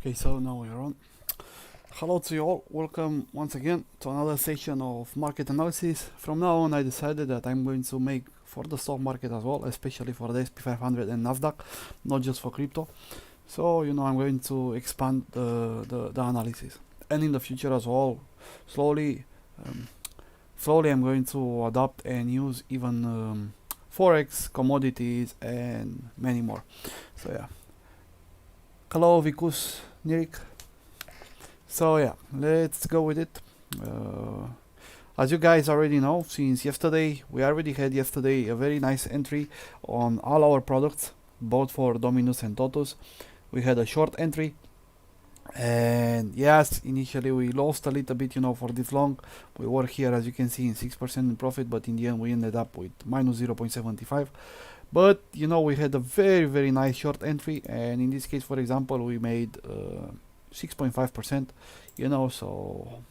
Okay, so now we're on. Hello to you all, welcome once again to another session of market analysis. From now on I decided that I'm going to make for the stock market as well, especially for the SP500 and Nasdaq, not just for crypto. So I'm going to expand the analysis. And in the future as well, slowly, slowly I'm going to adapt and use even Forex, commodities and many more. So yeah. Hello Vikus, Nirik. So yeah, let's go with it. As you guys already know, since yesterday, we already had yesterday a very nice entry on all our products, both for Dominus and Totus. We had a short entry, and yes, initially we lost a little bit, for this long. We were here, as you can see, in 6% in profit, but in the end we ended up with minus 0.75. But we had a very nice short entry, and in this case, for example, we made 6.5%, so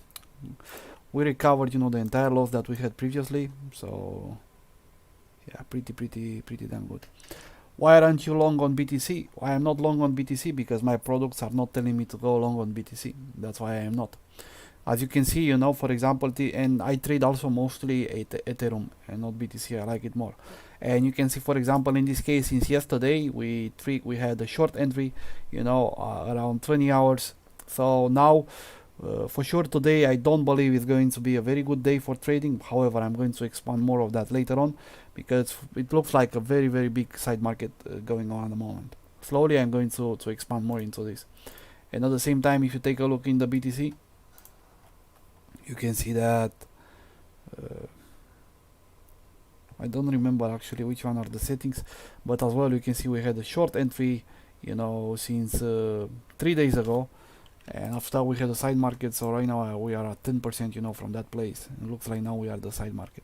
we recovered, the entire loss that we had previously. So yeah, pretty damn good. Why aren't you long on BTC? I am not long on BTC because my products are not telling me to go long on BTC. That's why I am not. As you can see, for example, and I trade also mostly Ethereum and not BTC. I like it more. And you can see, for example, in this case, since yesterday we had a short entry, around 20 hours. So now, for sure today, I don't believe it's going to be a very good day for trading. However, I'm going to expand more of that later on because it looks like a very big side market going on at the moment. Slowly, I'm going to expand more into this. And at the same time, if you take a look in the BTC, you can see that I don't remember actually which one are the settings, but as well you can see we had a short entry, since 3 days ago, and after we had a side market. So right now we are at 10%, from that place. It looks like now we are the side market.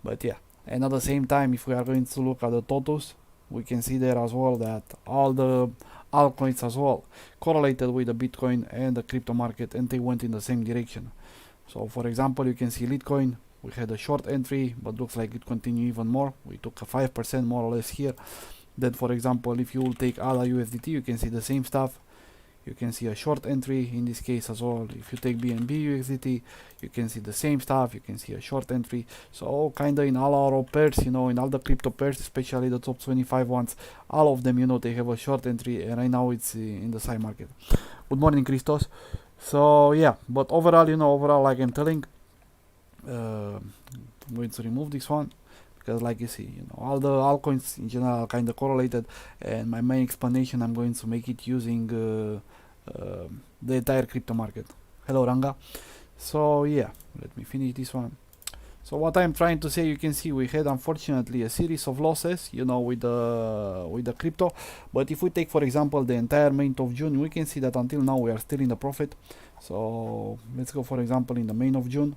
But yeah, and at the same time, if we are going to look at the Totus, we can see there as well that all the altcoins as well correlated with the Bitcoin and the crypto market, and they went in the same direction. So for example, you can see Litecoin, we had a short entry, but looks like it continued even more. We took a 5% more or less here. Then for example, if you will take ADA USDT, you can see the same stuff. You can see a short entry in this case as well. If you take BNB USDT, you can see the same stuff. You can see a short entry. So kinda in all our pairs, in all the crypto pairs, especially the top 25 ones, all of them, they have a short entry, and right now it's in the side market. Good morning, Christos. So yeah, but overall, like I'm telling, I'm going to remove this one because, like you see, all the altcoins in general are kind of correlated, and my main explanation, I'm going to make it using the entire crypto market. Hello, Ranga. So yeah, let me finish this one. So what I'm trying to say, you can see we had unfortunately a series of losses, with the crypto. But if we take, for example, the entire month of June, we can see that until now we are still in the profit. So let's go, for example, in the month of June,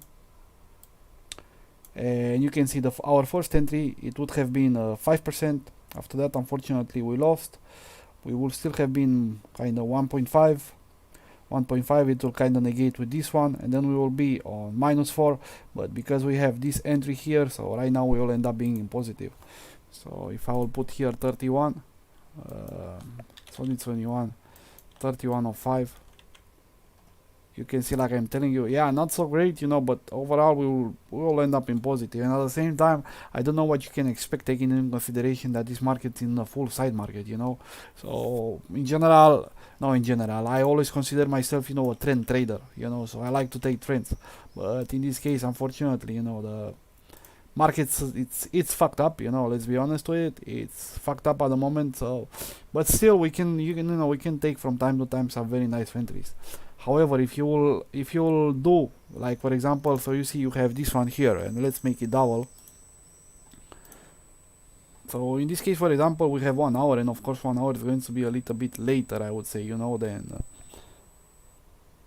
and you can see our first entry, it would have been 5%. After that, unfortunately, we lost. We will still have been kind of 1.5. It will kind of negate with this one, and then we will be on -4. But because we have this entry here, so right now we will end up being in positive. So if I will put here 31, 2021, 31.05, you can see, like I'm telling you, yeah, not so great, but overall we will end up in positive. And at the same time, I don't know what you can expect, taking into consideration that this market is in a full side market, So in general, I always consider myself, a trend trader, so I like to take trends. But in this case, unfortunately, the markets, it's fucked up, let's be honest with it. It's fucked up at the moment. So, but still, we can take from time to time some very nice entries. However, if you will do, like, for example, so you see you have this one here, and let's make it double. So in this case, for example, we have 1 hour, and of course 1 hour is going to be a little bit later, I would say, than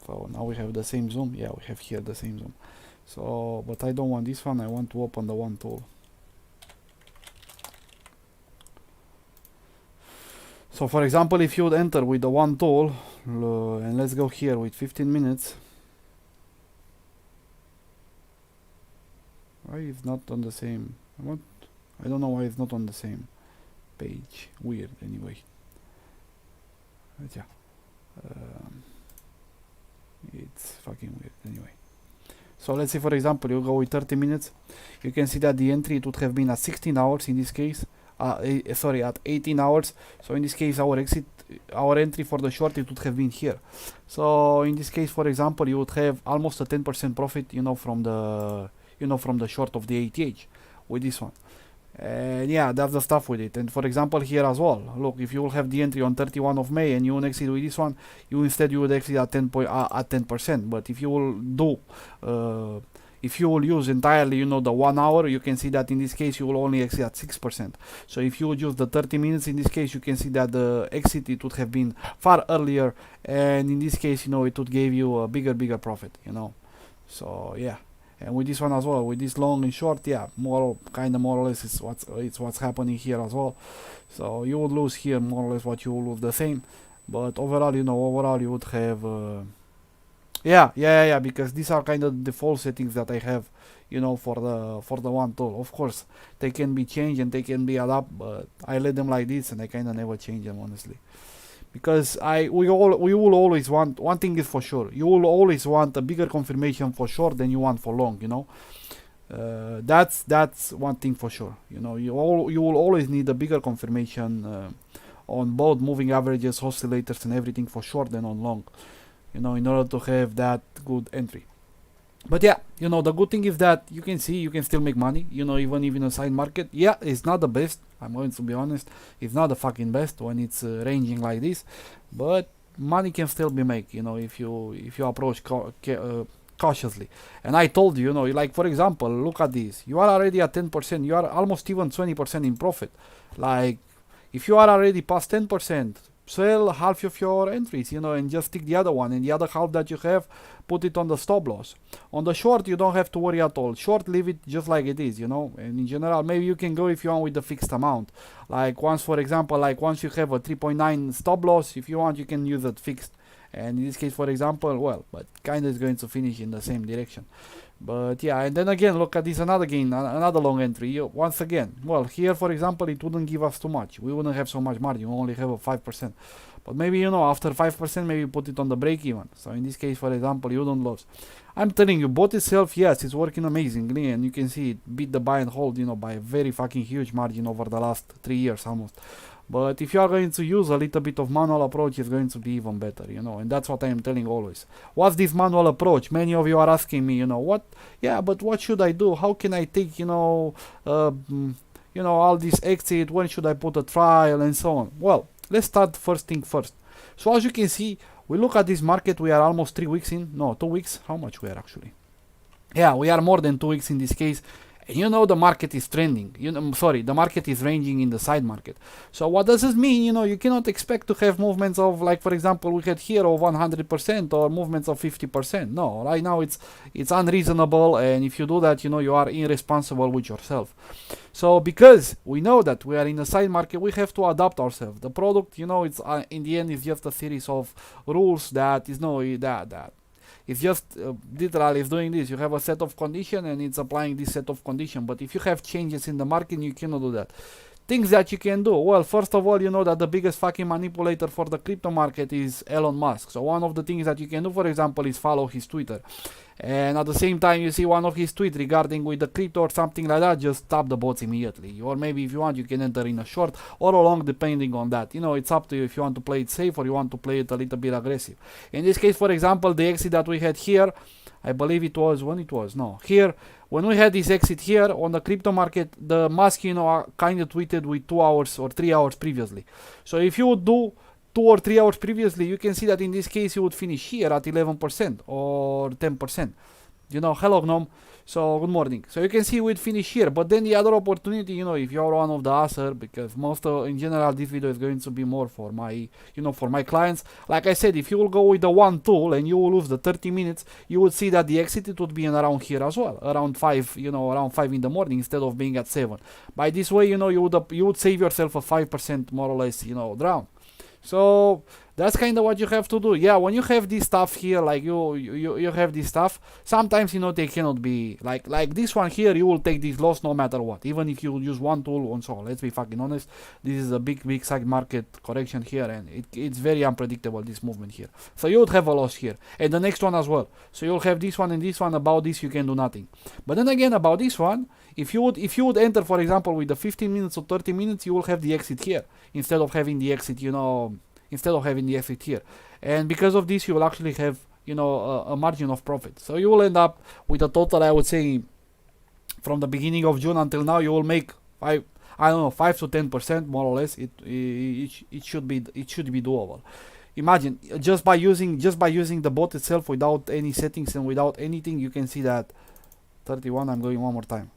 so now we have the same zoom. Yeah, we have here the same zoom. So, but I don't want this one, I want to open the one tool. So for example, if you would enter with the one tool, and let's go here with 15 minutes. Why is not on the same? What? I don't know why it's not on the same page. Weird, anyway. But yeah. It's fucking weird. Anyway. So let's say for example you go with 30 minutes. You can see that the entry it would have been at 16 hours in this case. Sorry, at 18 hours. So in this case our entry for the short it would have been here. So in this case for example you would have almost a 10% profit, from the short of the ATH with this one. And yeah, that's the stuff with it. And for example here as well, look, if you will have the entry on 31 of May and you will exit with this one, you would exit at 10%. But if you will if you will use entirely, the 1 hour, you can see that in this case you will only exit at 6%. So if you would use the 30 minutes, in this case you can see that the exit it would have been far earlier, and in this case, it would give you a bigger profit, So yeah. And with this one as well, with this long and short, yeah, more or less is what's happening here as well. So you would lose here more or less what you will lose the same, but overall, you would have, yeah, because these are kind of the default settings that I have, for the one tool. Of course, they can be changed and they can be adapted, but I let them like this and I kind of never change them honestly. Because we will always want, one thing is for sure, you will always want a bigger confirmation for short than you want for long, that's one thing for sure. You will always need a bigger confirmation on both moving averages, oscillators and everything for short than on long, in order to have that good entry. But yeah, the good thing is that you can still make money, even in a side market. Yeah, it's not the best, I'm going to be honest, it's not the fucking best when it's ranging like this, but money can still be made, if you approach cautiously. And I told you, like for example, look at this, you are already at 10%, you are almost even 20% in profit. Like if you are already past 10%, sell half of your entries, and just take the other one, and the other half that you have, put it on the stop loss. On the short, you don't have to worry at all. Short, leave it just like it is, and in general, maybe you can go if you want with the fixed amount. Like once you have a 3.9 stop loss, if you want, you can use it fixed. And in this case, for example, well, but kind of is going to finish in the same direction. But yeah, and then again, look at this, another long entry. Once again, well, here for example, it wouldn't give us too much. We wouldn't have so much margin. We only have a 5%. But maybe, after 5%, maybe put it on the break even. So in this case, for example, you don't lose. I'm telling you, bot itself, yes, it's working amazingly, and you can see it beat the buy and hold, by a very fucking huge margin over the last 3 years almost. But if you are going to use a little bit of manual approach, it's going to be even better, and that's what I am telling always. What's this manual approach? Many of you are asking me, what? Yeah, but what should I do? How can I take, all this exit? When should I put a trial and so on? Well, let's start first thing first. So as you can see, we look at this market, we are almost 3 weeks in. No, 2 weeks. How much we are actually? Yeah, we are more than 2 weeks in this case. And the market is trending. The market is ranging in the side market. So what does this mean? You cannot expect to have movements of, like for example, we had here of 100% or movements of 50%. No, right now it's unreasonable, and if you do that, you are irresponsible with yourself. So because we know that we are in the side market, we have to adapt ourselves. The product, it's in the end is just a series of rules that is that. It's just literally it's doing this. You have a set of condition and it's applying this set of condition. But if you have changes in the market, you cannot do that. Things that you can do. Well, first of all, that the biggest fucking manipulator for the crypto market is Elon Musk. So one of the things that you can do, for example, is follow his Twitter. And at the same time, you see one of his tweets regarding with the crypto or something like that, just stop the bots immediately. Or maybe if you want, you can enter in a short or a long, depending on that. It's up to you if you want to play it safe or you want to play it a little bit aggressive. In this case, for example, the exit that we had here, I believe it was here, when we had this exit here on the crypto market, the Musk, kind of tweeted with 2 hours or 3 hours previously. So if you would do 2 or 3 hours previously, you can see that in this case you would finish here at 11% or 10%. Hello GNOME. So good morning. So you can see we'd finish here, but then the other opportunity, if you're one of the answer, because in general this video is going to be more for my, for my clients. Like I said, if you will go with the one tool and you will lose the 30 minutes, you would see that the exit it would be around here as well, around 5, around 5 in the morning instead of being at 7. By this way, you would save yourself a 5% more or less, drown. So that's kind of what you have to do. Yeah, when you have this stuff here, like you have this stuff, sometimes they cannot be like this one here. You will take this loss no matter what, even if you use one tool and so on. Let's be fucking honest. This is a big side market correction here, and it's very unpredictable, this movement here. So you would have a loss here, and the next one as well. So you'll have this one and this one. About this you can do nothing. But then again, about this one, if you would enter, for example, with the 15 minutes or 30 minutes, you will have the exit here instead of having the exit, here. And because of this, you will actually have, a margin of profit. So you will end up with a total, I would say, from the beginning of June until now, you will make 5 to 10% more or less. It should be doable. Imagine just by using the bot itself without any settings and without anything, you can see that 31. I'm going one more time.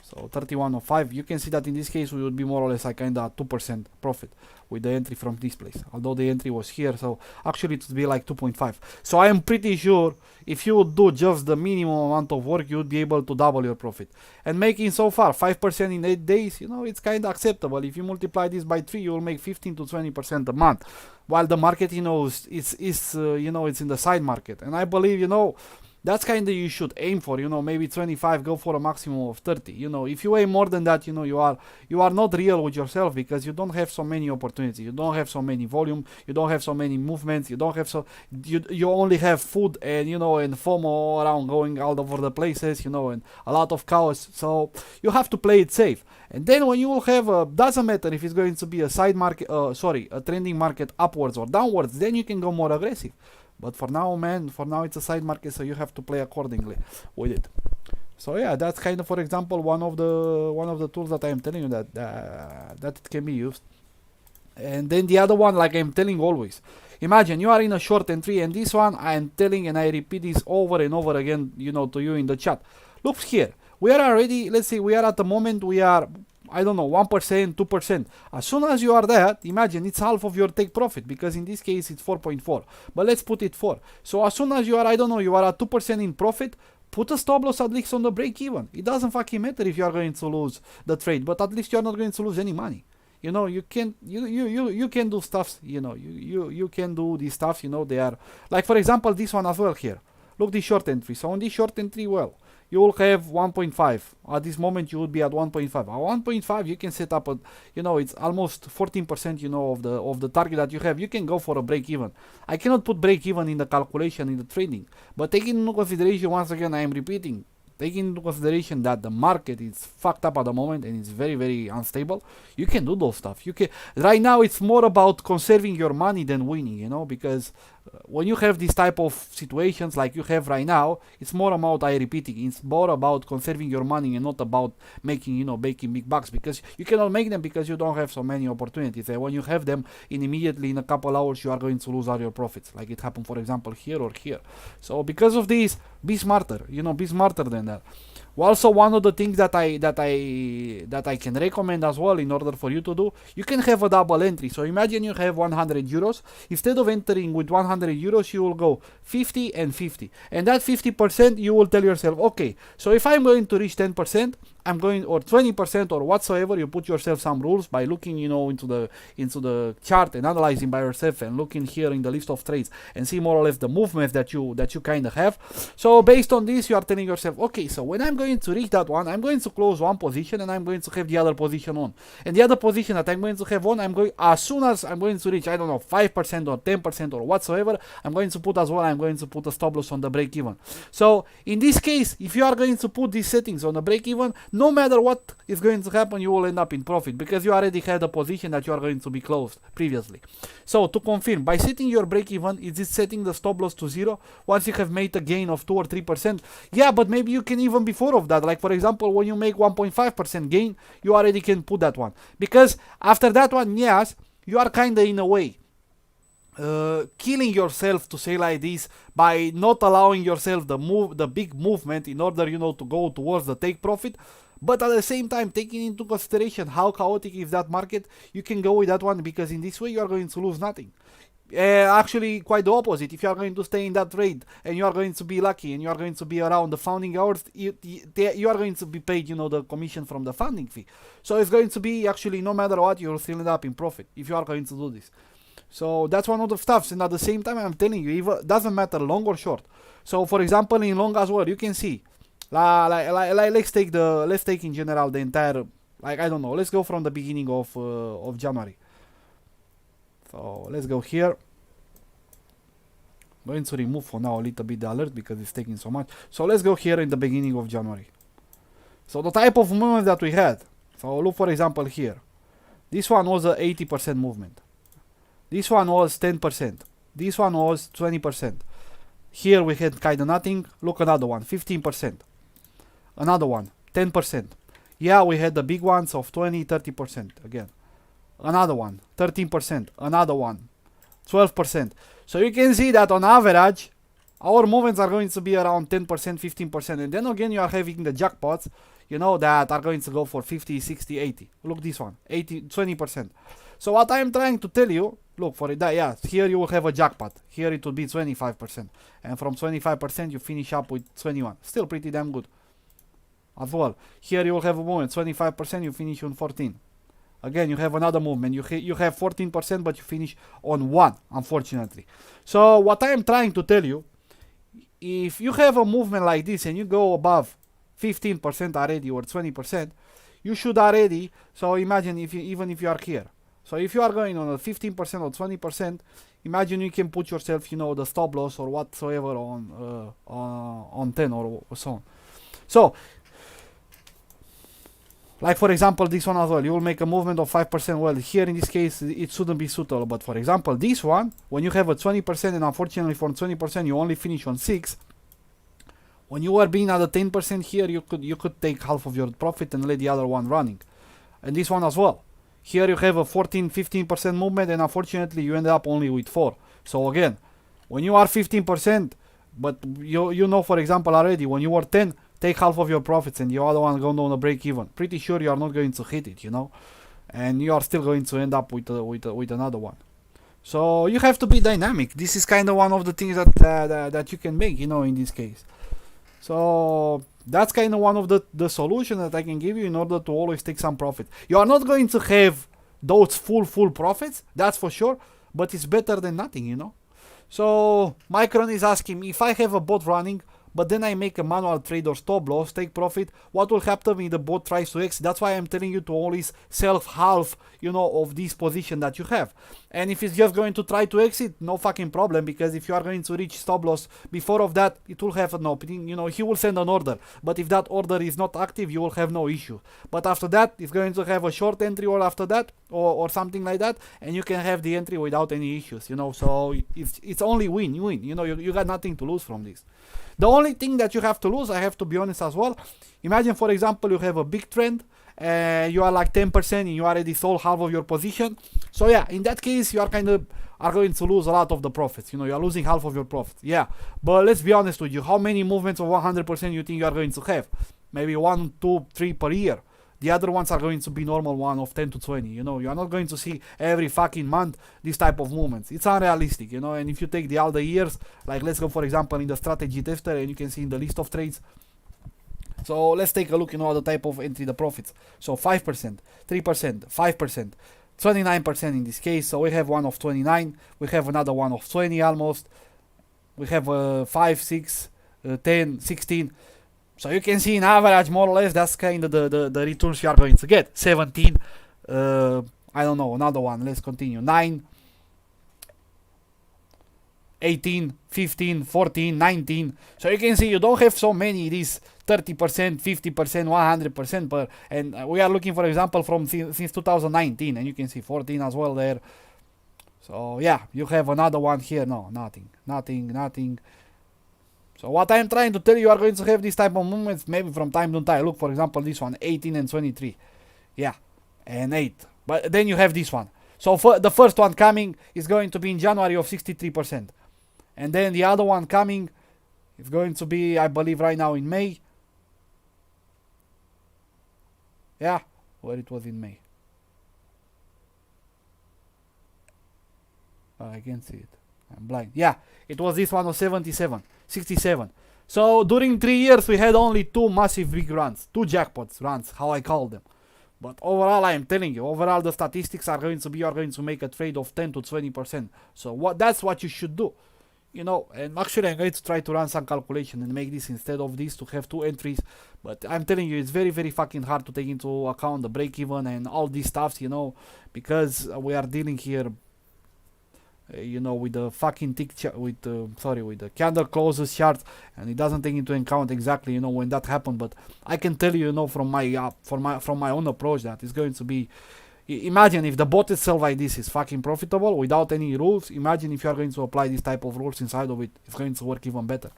So 31.05, you can see that in this case we would be more or less like kinda 2% profit with the entry from this place. Although the entry was here, so actually it would be like 2.5. So I am pretty sure if you would do just the minimum amount of work, you would be able to double your profit. And making so far 5% in 8 days, it's kinda acceptable. If you multiply this by 3, you will make 15 to 20% a month. While the market, it's in the side market, and I believe, that's kind of you should aim for, maybe 25, go for a maximum of 30. If you aim more than that, you are not real with yourself, because you don't have so many opportunities, you don't have so many volume, you don't have so many movements, you don't have you only have food and and FOMO around going all over the places, and a lot of chaos. So you have to play it safe. And then when you will have doesn't matter if it's going to be a side market, a trending market upwards or downwards, then you can go more aggressive. But for now, it's a side market, so you have to play accordingly with it. So yeah, that's kind of, for example, one of the tools that I am telling you that it can be used. And then the other one, like I'm telling always, imagine you are in a short entry, and this one I am telling, and I repeat this over and over again, to you in the chat. Look here, we are already, let's say we are at the moment, we are, I don't know, 1%, 2%. As soon as you are that, imagine it's half of your take profit, because in this case it's 4.4. But let's put it 4. So as soon as you are, I don't know, you are at 2% in profit, put a stop loss at least on the break even. It doesn't fucking matter if you are going to lose the trade, but at least you are not going to lose any money. You can do stuff, you can do these stuff, they are, like for example, this one as well here. Look, this short entry. So on this short entry, well, you will have 1.5. At this moment, you would be at 1.5. At 1.5, you can set up a, it's almost 14%, of the target that you have. You can go for a break even. I cannot put break even in the calculation in the trading, but taking into consideration, once again, I am repeating, taking into consideration that the market is fucked up at the moment and it's very, very unstable, you can do those stuff. Right now it's more about conserving your money than winning, because when you have this type of situations like you have right now, it's more about, it's more about conserving your money and not about making big bucks, because you cannot make them because you don't have so many opportunities. And when you have them, immediately in a couple hours you are going to lose all your profits, like it happened, for example, here or here. So because of this, be smarter, be smarter than that. Also, one of the things that I can recommend as well, in order for you to do, you can have a double entry. So imagine you have 100 euros. Instead of entering with 100 euros, you will go 50 and 50. And that 50%, you will tell yourself, okay, so if I'm going to reach 10%, I'm going, or 20% or whatsoever, you put yourself some rules by looking, into the chart and analyzing by yourself and looking here in the list of trades and see more or less the movements that you kind of have. So based on this, you are telling yourself, okay, so when I'm going to reach that one, I'm going to close one position and I'm going to have the other position on. And the other position that I'm going to have on, as soon as I'm going to reach, I don't know, 5% or 10% or whatsoever, I'm going to put as well, I'm going to put a stop loss on the break even. So in this case, if you are going to put these settings on the break even, no matter what is going to happen, you will end up in profit, because you already had a position that you are going to be closed previously. So to confirm, by setting your break even, is it setting the stop loss to 0 once you have made a gain of 2 or 3%? Yeah, but maybe you can even before of that, like for example, when you make 1.5% gain, you already can put that one, because after that one, yes, you are kind of in a way killing yourself, to say like this, by not allowing yourself the big movement in order to go towards the take profit. But at the same time, taking into consideration how chaotic is that market, you can go with that one, because in this way you are going to lose nothing. Actually, quite the opposite. If you are going to stay in that trade and you are going to be lucky and you are going to be around the founding hours, you are going to be paid, the commission from the funding fee. So it's going to be actually, no matter what, you will still end up in profit if you are going to do this. So that's one of the stuffs. And at the same time, I'm telling you, even doesn't matter long or short. So for example, in long as well, you can see, let's take in general the entire, like, I don't know, let's go from the beginning of January. So let's go here. I'm going to remove for now a little bit the alert because it's taking so much. So let's go here in the beginning of January. So the type of movement that we had. So look, for example, here. This one was a 80% movement. This one was 10%. This one was 20%. Here we had kind of nothing. Look, another one, 15%. Another one, 10%. Yeah, we had the big ones of 20, 30% again. Another one, 13%. Another one, 12%. So you can see that on average, our movements are going to be around 10%, 15%. And then again, you are having the jackpots, you know, that are going to go for 50, 60, 80. Look, this one, 80, 20%. So what I'm trying to tell you, look for it, yeah, here you will have a jackpot. Here it will be 25%. And from 25%, you finish up with 21. Still pretty damn good. As well, here you will have a movement, 25%, you finish on 14. Again, you have another movement. You have 14%, but you finish on 1, unfortunately. So what I am trying to tell you, if you have a movement like this and you go above 15% already or 20%, you should already, so imagine even if you are here. So if you are going on a 15% or 20%, imagine you can put yourself, you know, the stop loss or whatsoever on 10 or so on. So, like for example, this one as well, you will make a movement of 5%. Well, here in this case, it shouldn't be suitable. But for example, this one, when you have a 20% and unfortunately for 20%, you only finish on 6. When you are being at a 10% here, you could take half of your profit and let the other one running. And this one as well. Here you have a 14, 15% movement and unfortunately you end up only with 4. So again, when you are 15%, but you know, for example, already when you are 10, take half of your profits and the other one going on a break even. Pretty sure you are not going to hit it, you know, and you are still going to end up with another one. So you have to be dynamic. This is kind of one of the things that you can make, you know, in this case. So that's kind of one of the solutions that I can give you in order to always take some profit. You are not going to have those full profits, that's for sure, but it's better than nothing, you know. So Micron is asking me if I have a bot running, but then I make a manual trade or stop loss, take profit, what will happen if the bot tries to exit? That's why I'm telling you to always sell half, you know, of this position that you have. And if it's just going to try to exit, no fucking problem, because if you are going to reach stop loss before of that, it will have an opening, you know, he will send an order. But if that order is not active, you will have no issue. But after that, it's going to have a short entry or after that, or something like that, and you can have the entry without any issues, you know. So it's only win, you know, you got nothing to lose from this. The only thing that you have to lose, I have to be honest as well, imagine for example you have a big trend and you are like 10% and you already sold half of your position. So yeah, in that case you are going to lose a lot of the profits, you know, you are losing half of your profits. Yeah, but let's be honest with you, how many movements of 100% you think you are going to have? Maybe 1, 2, 3 per year. The other ones are going to be normal one of 10 to 20, you know. You are not going to see every fucking month this type of movements. It's unrealistic, you know. And if you take all the years, like let's go for example in the strategy tester, and you can see in the list of trades. So let's take a look, you know, the type of entry, the profits. So 5%, 3%, 5%, 29% in this case. So we have one of 29, we have another one of 20 almost. We have 5, 6, 10, 16. So you can see in average, more or less, that's kind of the returns you are going to get. 17, I don't know, another one, let's continue. 9, 18, 15, 14, 19. So you can see you don't have so many, these 30%, 50%, 100%. Per, and we are looking, for example, from since 2019, and you can see 14 as well there. So yeah, you have another one here. No, nothing. So what I'm trying to tell you, are going to have this type of movements maybe from time to time. Look, for example, this one, 18 and 23. Yeah, and 8. But then you have this one. So the first one coming is going to be in January of 63%. And then the other one coming is going to be, I believe, right now in May. Yeah, where it was in May. I can't see it. I'm blind. Yeah, it was this one of 67. So during 3 years we had only 2 massive big runs, 2 jackpots runs, how I call them. But overall, I am telling you, overall the statistics are going to be, you are going to make a trade of 10 to 20%. So that's what you should do. You know, and actually I'm going to try to run some calculation and make this instead of this to have two entries. But I'm telling you, it's very, very fucking hard to take into account the break even and all these stuffs, you know, because we are dealing here, you know, with the fucking tick with the candle closes charts, and it doesn't take into account exactly, you know, when that happened. But I can tell you, you know, from my own approach, that it's going to be. Imagine if the bot itself like this is fucking profitable without any rules. Imagine if you are going to apply this type of rules inside of it, it's going to work even better.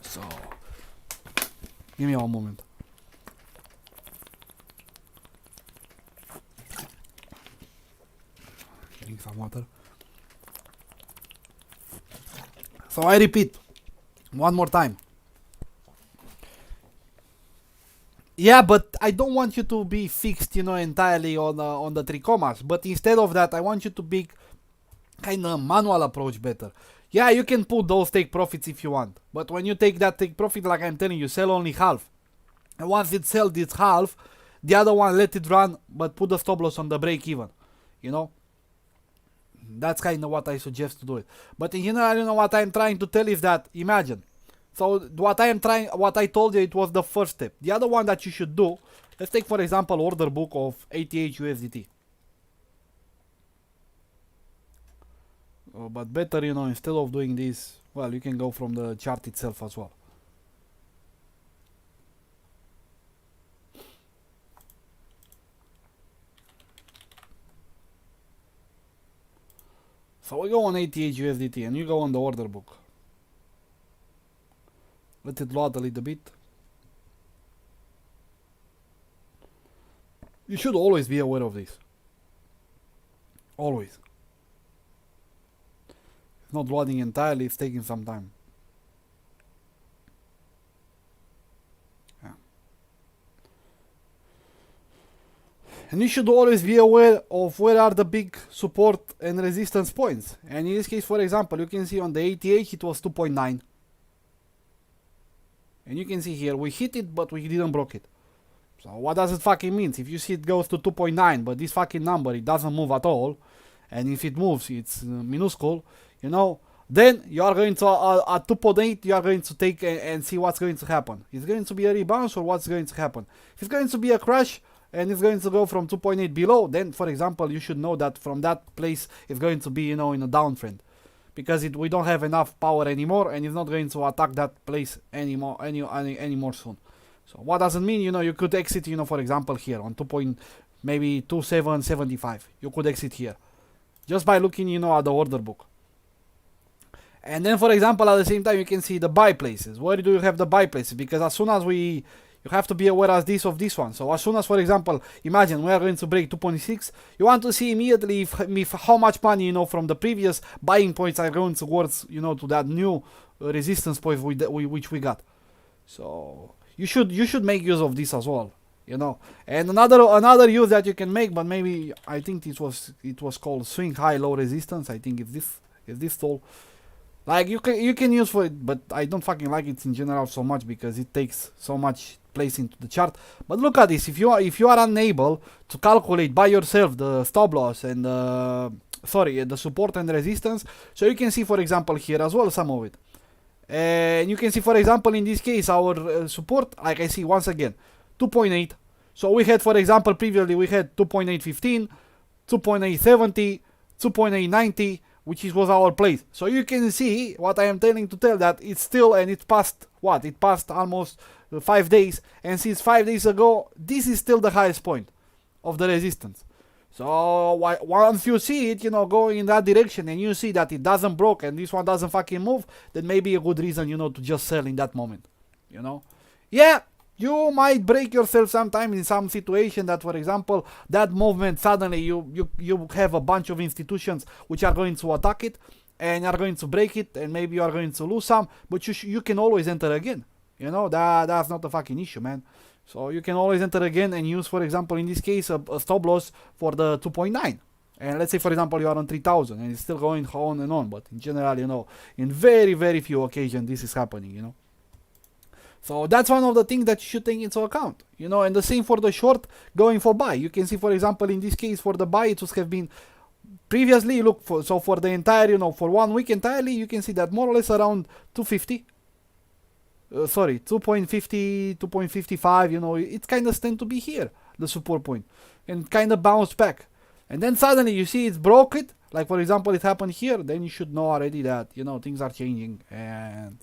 So, give me one moment. Getting some water. So I repeat, one more time. Yeah, but I don't want you to be fixed, you know, entirely on the 3 commas. But instead of that, I want you to be kind of manual approach better. Yeah, you can put those take profits if you want. But when you take that take profit, like I'm telling you, sell only half. And once it sells this half, the other one let it run, but put the stop loss on the break even. You know? That's kind of what I suggest to do it. But in general, you know, what I'm trying to tell is that, imagine. So what I told you, it was the first step. The other one that you should do, let's take for example order book of ATH USDT. But better, you know, instead of doing this, well, you can go from the chart itself as well. So we go on ATH USDT and you go on the order book. Let it load a little bit. You should always be aware of this. Always. It's not loading entirely, it's taking some time. Yeah. And you should always be aware of where are the big support and resistance points. And in this case, for example, you can see on the ATH it was 2.9. And you can see here, we hit it, but we didn't broke it. So what does it fucking mean? If you see it goes to 2.9, but this fucking number, it doesn't move at all, and if it moves, it's minuscule, you know, then you are going to, at 2.8, you are going to take and see what's going to happen. It's going to be a rebound, or what's going to happen? If it's going to be a crash, and it's going to go from 2.8 below, then, for example, you should know that from that place, it's going to be, you know, in a downtrend. Because we don't have enough power anymore, and it's not going to attack that place anymore soon. So what does it mean? You know, you could exit, you know, for example, here on maybe 2775. You could exit here just by looking, you know, at the order book. And then, for example, at the same time, you can see the buy places. Where do you have the buy places? Because as soon as you have to be aware of this one. So as soon as, for example, imagine we are going to break 2.6, you want to see immediately if how much money, you know, from the previous buying points are going towards, you know, to that new resistance point which we got. So you should make use of this as well, you know. And another use that you can make, but maybe I think it was called swing high low resistance. I think it's this tool. Like you can use for it, but I don't fucking like it in general so much because it takes so much place into the chart. But look at this, if you are unable to calculate by yourself the stop loss and the support and resistance, so you can see, for example, here as well some of it. And you can see, for example, in this case, our support, like I see once again, 2.8. So we had, for example, previously we had 2.815, 2.870, 2.890, which was our place. So you can see what I am tell that it's still, and it passed what? It passed almost 5 days, and since 5 days ago, this is still the highest point of the resistance. So once you see it, you know, going in that direction, and you see that it doesn't broke and this one doesn't fucking move, then maybe a good reason, you know, to just sell in that moment, you know. Yeah, you might break yourself sometime in some situation that, for example, that movement suddenly you have a bunch of institutions which are going to attack it and are going to break it, and maybe you are going to lose some, but you can always enter again, you know. That's not a fucking issue, man. So you can always enter again and use, for example, in this case, a stop loss for the 2.9. And let's say, for example, you are on 3000 and it's still going on and on. But in general, you know, in very, very few occasions, this is happening, you know. So that's one of the things that you should take into account, you know. And the same for the short going for buy. You can see, for example, in this case for the buy, it would have been previously, look, for the entire, you know, for 1 week entirely, you can see that more or less around 250, 2.50, 2.55, you know, it kind of tend to be here, the support point, and kind of bounced back. And then suddenly you see it's broke it, like for example it happened here, then you should know already that, you know, things are changing and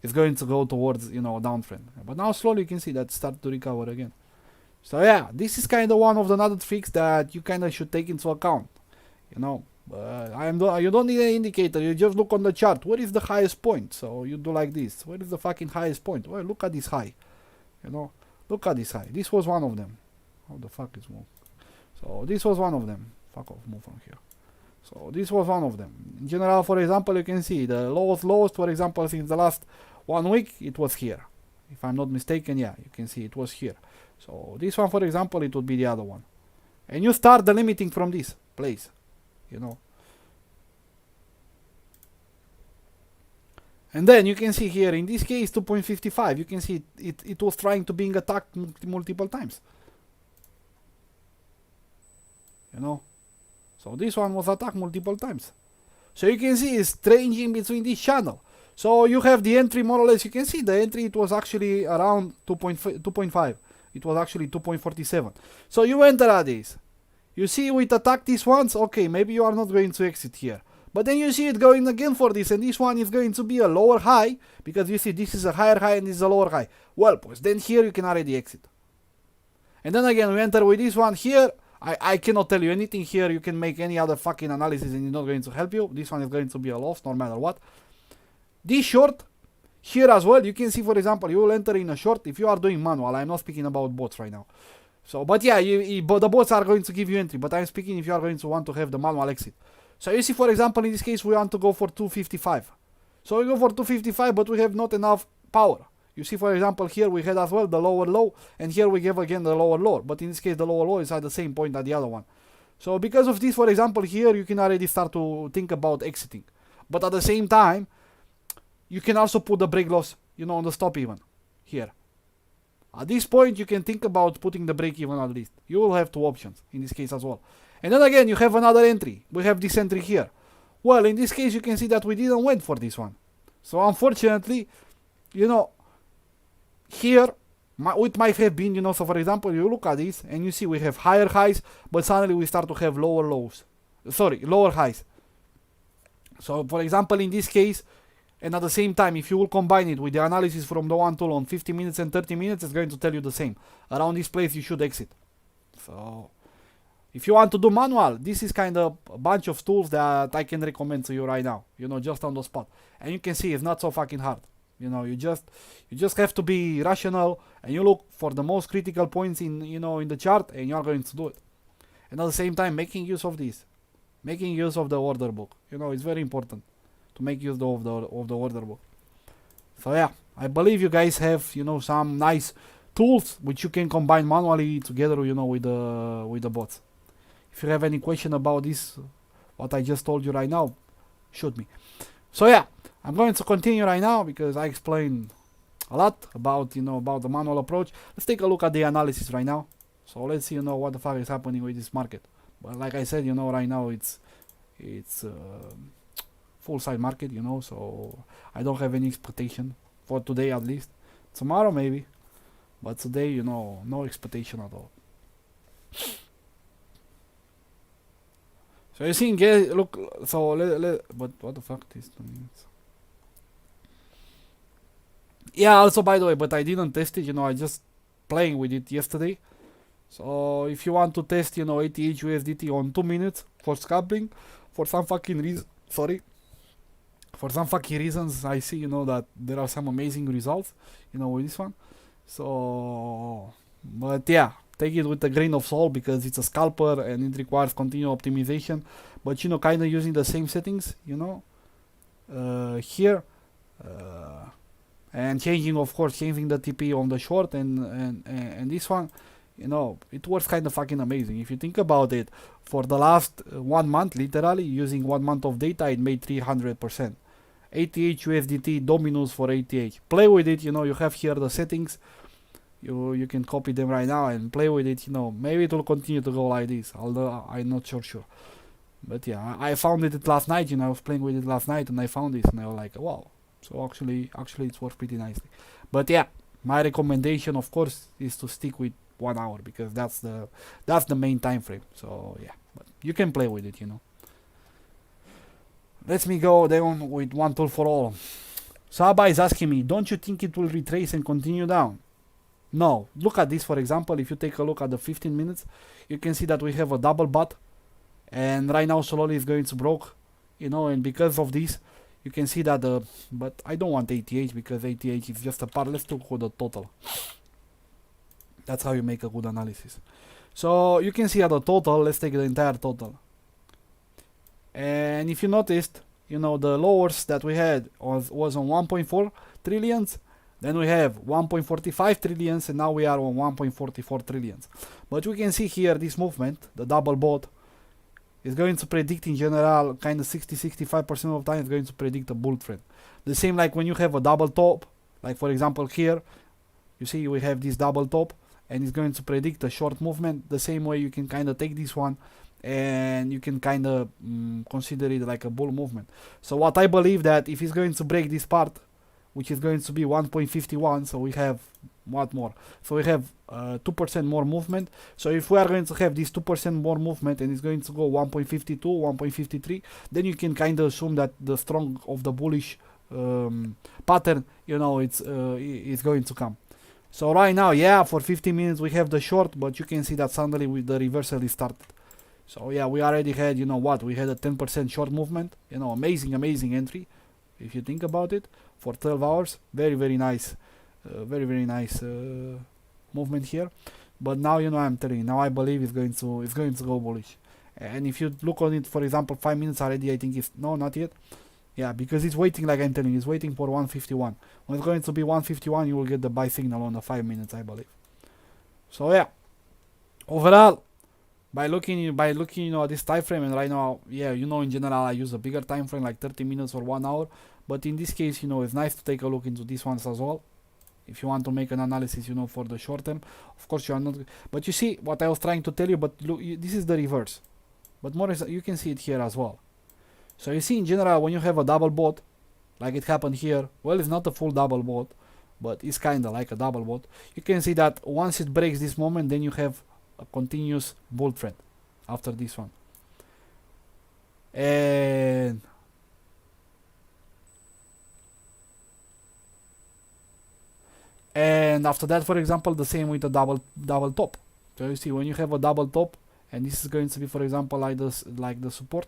it's going to go towards, you know, a downtrend. But now slowly you can see that start to recover again. So yeah, this is kind of one of the other tricks that you kind of should take into account, you know. You don't need an indicator, you just look on the chart, where is the highest point? So you do like this, where is the fucking highest point? Well, look at this high, you know, look at this high. This was one of them. How the fuck is move? So this was one of them. Fuck off, move from here. So this was one of them. In general, for example, you can see the lowest, for example, since the last 1 week, it was here. If I'm not mistaken, yeah, you can see it was here. So this one, for example, it would be the other one. And you start the limiting from this place, you know. And then you can see here, in this case, 2.55, you can see it was trying to being attacked multiple times. You know. So this one was attacked multiple times. So you can see it's ranging between this channel. So you have the entry more or less, you can see the entry, it was actually around 2.5. It was actually 2.47. So you enter at this. You see it attack these ones, okay, maybe you are not going to exit here. But then you see it going again for this, and this one is going to be a lower high, because you see this is a higher high and this is a lower high. Well, pues then here you can already exit. And then again, we enter with this one here. I cannot tell you anything here. You can make any other fucking analysis and it's not going to help you. This one is going to be a loss no matter what. This short, here as well, you can see, for example, you will enter in a short if you are doing manual. I'm not speaking about bots right now. So, but yeah, but the bots are going to give you entry. But I'm speaking if you are going to want to have the manual exit. So you see, for example, in this case, we want to go for 255. So we go for 255, but we have not enough power. You see, for example, here we had as well the lower low, and here we have again the lower low. But in this case, the lower low is at the same point as the other one. So because of this, for example, here you can already start to think about exiting. But at the same time, you can also put the break loss, you know, on the stop even here. At this point, you can think about putting the break even at least. You will have two options in this case as well. And then again, you have another entry. We have this entry here. Well, in this case, you can see that we didn't went for this one. So unfortunately, you know, here, it might have been, you know, so for example, you look at this and you see we have higher highs, but suddenly we start to have lower lows. Sorry, lower highs. So for example, in this case, and at the same time, if you will combine it with the analysis from the one tool on 50 minutes and 30 minutes, it's going to tell you the same. Around this place, you should exit. So if you want to do manual, this is kind of a bunch of tools that I can recommend to you right now, you know, just on the spot. And you can see it's not so fucking hard. You know, you just have to be rational and you look for the most critical points in, you know, in the chart, and you are going to do it. And at the same time, making use of this, making use of the order book. You know, it's very important to make use of the order book. So yeah, I believe you guys have, you know, some nice tools which you can combine manually together, you know, with the bots. If you have any question about this, what I just told you right now, shoot me. So yeah, I'm going to continue right now because I explained a lot about, you know, about the manual approach. Let's take a look at the analysis right now. So let's see, you know, what the fuck is happening with this market. But like I said, you know, right now it's full side market, you know, so I don't have any expectation for today at least. Tomorrow maybe, but today, you know, no expectation at all. So you see, look, so but what the fuck is 2 minutes? Yeah, also by the way, but I didn't test it, you know, I just playing with it yesterday. So if you want to test, you know, ATH USDT on 2 minutes for scalping, for some fucking reason, for some fucking reasons, I see, you know, that there are some amazing results, you know, with this one. So, but yeah, take it with a grain of salt because it's a scalper and it requires continual optimization. But, you know, kind of using the same settings, you know, here, and changing, of course, changing the TP on the short and this one, you know, it was kind of fucking amazing. If you think about it, for the last 1 month, literally using 1 month of data, it made 300%. ATH USDT dominus for ATH. Play with it, you know, you have here the settings. You can copy them right now and play with it, you know. Maybe it will continue to go like this, although I'm not sure. But yeah, I found it last night, you know, I was playing with it last night and I found this and I was like, wow. So actually it's worked pretty nicely. But yeah, my recommendation of course is to stick with 1 hour because that's the main time frame. So yeah, but you can play with it, you know. Let me go down with one tool for all. Saba is asking me, don't you think it will retrace and continue down? No. Look at this, for example. If you take a look at the 15 minutes, you can see that we have a double bot. And right now, slowly it's going to broke. You know, and because of this, you can see that but I don't want ATH because ATH is just a part. Let's look at the total. That's how you make a good analysis. So you can see at the total, let's take the entire total. And if you noticed, you know, the lowers that we had was on 1.4 trillions. Then we have 1.45 trillions and now we are on 1.44 trillions. But we can see here this movement, the double bot, is going to predict in general kind of 60-65% of time is going to predict a bull trend. The same like when you have a double top, like for example here, you see we have this double top and it's going to predict a short movement. The same way you can kind of take this one and you can kind of consider it like a bull movement. So what I believe that if it's going to break this part, which is going to be 1.51, so we have what more? So we have 2% more movement. So if we are going to have this 2% more movement and it's going to go 1.52, 1.53, then you can kind of assume that the strong of the bullish pattern, you know, it's going to come. So right now, yeah, for 15 minutes we have the short, but you can see that suddenly with the reversal is started. So yeah, we already had, you know what, we had a 10% short movement, you know, amazing entry, if you think about it, for 12 hours, very nice, very nice movement here. But now, you know, I'm telling you, now I believe it's going to go bullish. And if you look on it, for example, 5 minutes already, I think it's, no, not yet. Yeah, because it's waiting, like I'm telling you, it's waiting for 151. When it's going to be 151, you will get the buy signal on the 5 minutes, I believe. So yeah, overall, by looking, you know, at this time frame, and right now, yeah, you know, in general, I use a bigger time frame, like 30 minutes or 1 hour. But in this case, you know, it's nice to take a look into these ones as well. If you want to make an analysis, you know, for the short term, of course you are not. But you see what I was trying to tell you. But look, this is the reverse. But more is, you can see it here as well. So you see, in general, when you have a double bot, like it happened here, well, it's not a full double bot, but it's kind of like a double bot. You can see that once it breaks this moment, then you have a continuous bull trend after this one. And after that, for example, the same with the double top. So you see, when you have a double top, and this is going to be, for example, like this, like the support,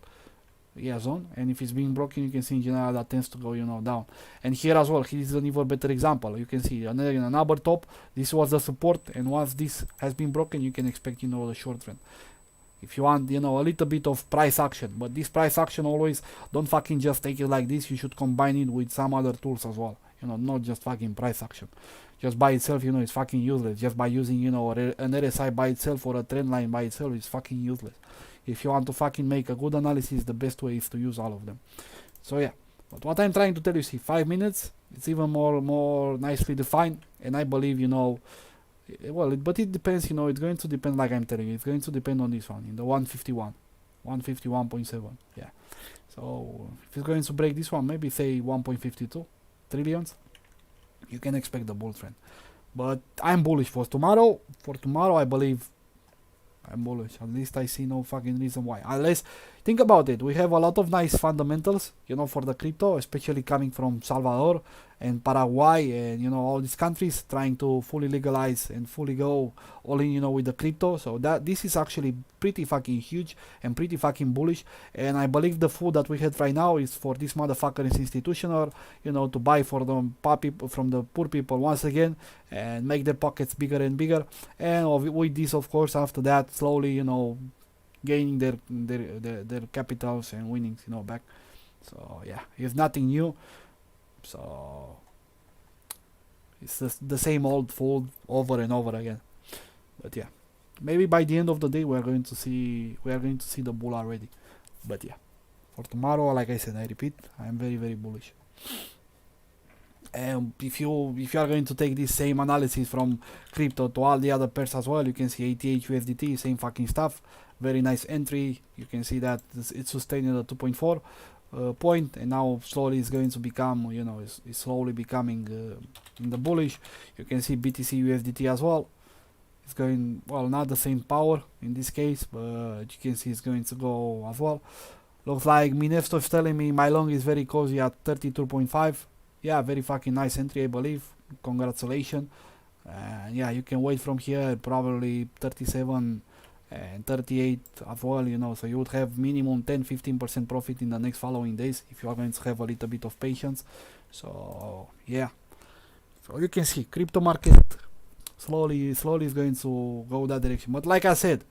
yeah, zone, and if it's being broken, you can see in general that tends to go, you know, down. And here as well, here is an even better example. You can see another top. This was the support, and once this has been broken, you can expect, you know, the short trend. If you want, you know, a little bit of price action, but this price action always don't fucking just take it like this. You should combine it with some other tools as well. You know, not just fucking price action. Just by itself, you know, it's fucking useless. Just by using, you know, an RSI by itself or a trend line by itself, it's fucking useless. If you want to fucking make a good analysis, the best way is to use all of them. So yeah, but what I'm trying to tell you, see, 5 minutes, it's even more nicely defined, and I believe, you know, well, but it depends, you know, it's going to depend, like I'm telling you, it's going to depend on this one, in the 151.7, yeah. So if it's going to break this one, maybe say 1.52 trillions, you can expect the bull trend. But I'm bullish for tomorrow. For tomorrow, I believe I'm bullish. At least I see no fucking reason why. Unless, think about it, we have a lot of nice fundamentals, you know, for the crypto, especially coming from Salvador and Paraguay and, you know, all these countries trying to fully legalize and fully go all in, you know, with the crypto. So that this is actually pretty fucking huge and pretty fucking bullish. And I believe the food that we had right now is for this motherfucker is institutional, you know, to buy for the from the poor people once again and make their pockets bigger and bigger. And with this, of course, after that, slowly, you know, gaining their capitals and winnings, you know, back. So yeah, it's nothing new. So it's just the same old food over and over again. But yeah, maybe by the end of the day we are going to see the bull already. But yeah, for tomorrow, like I said, I repeat, I am very bullish. And if you are going to take this same analysis from crypto to all the other pairs as well, you can see ATH USDT, same fucking stuff. Very nice entry. You can see that it's sustained at 2.4 point, and now slowly it's going to become, you know, it's slowly becoming in the bullish. You can see BTC USDT as well. It's going, well, not the same power in this case, but you can see it's going to go as well. Looks like Minesto is telling me my long is very cozy at 32.5. Yeah, very fucking nice entry, I believe. Congratulations. Yeah, you can wait from here probably 37 and 38 as well, you know, so you would have minimum 10-15% profit in the next following days if you are going to have a little bit of patience. So yeah, so you can see crypto market slowly is going to go that direction. But like I said,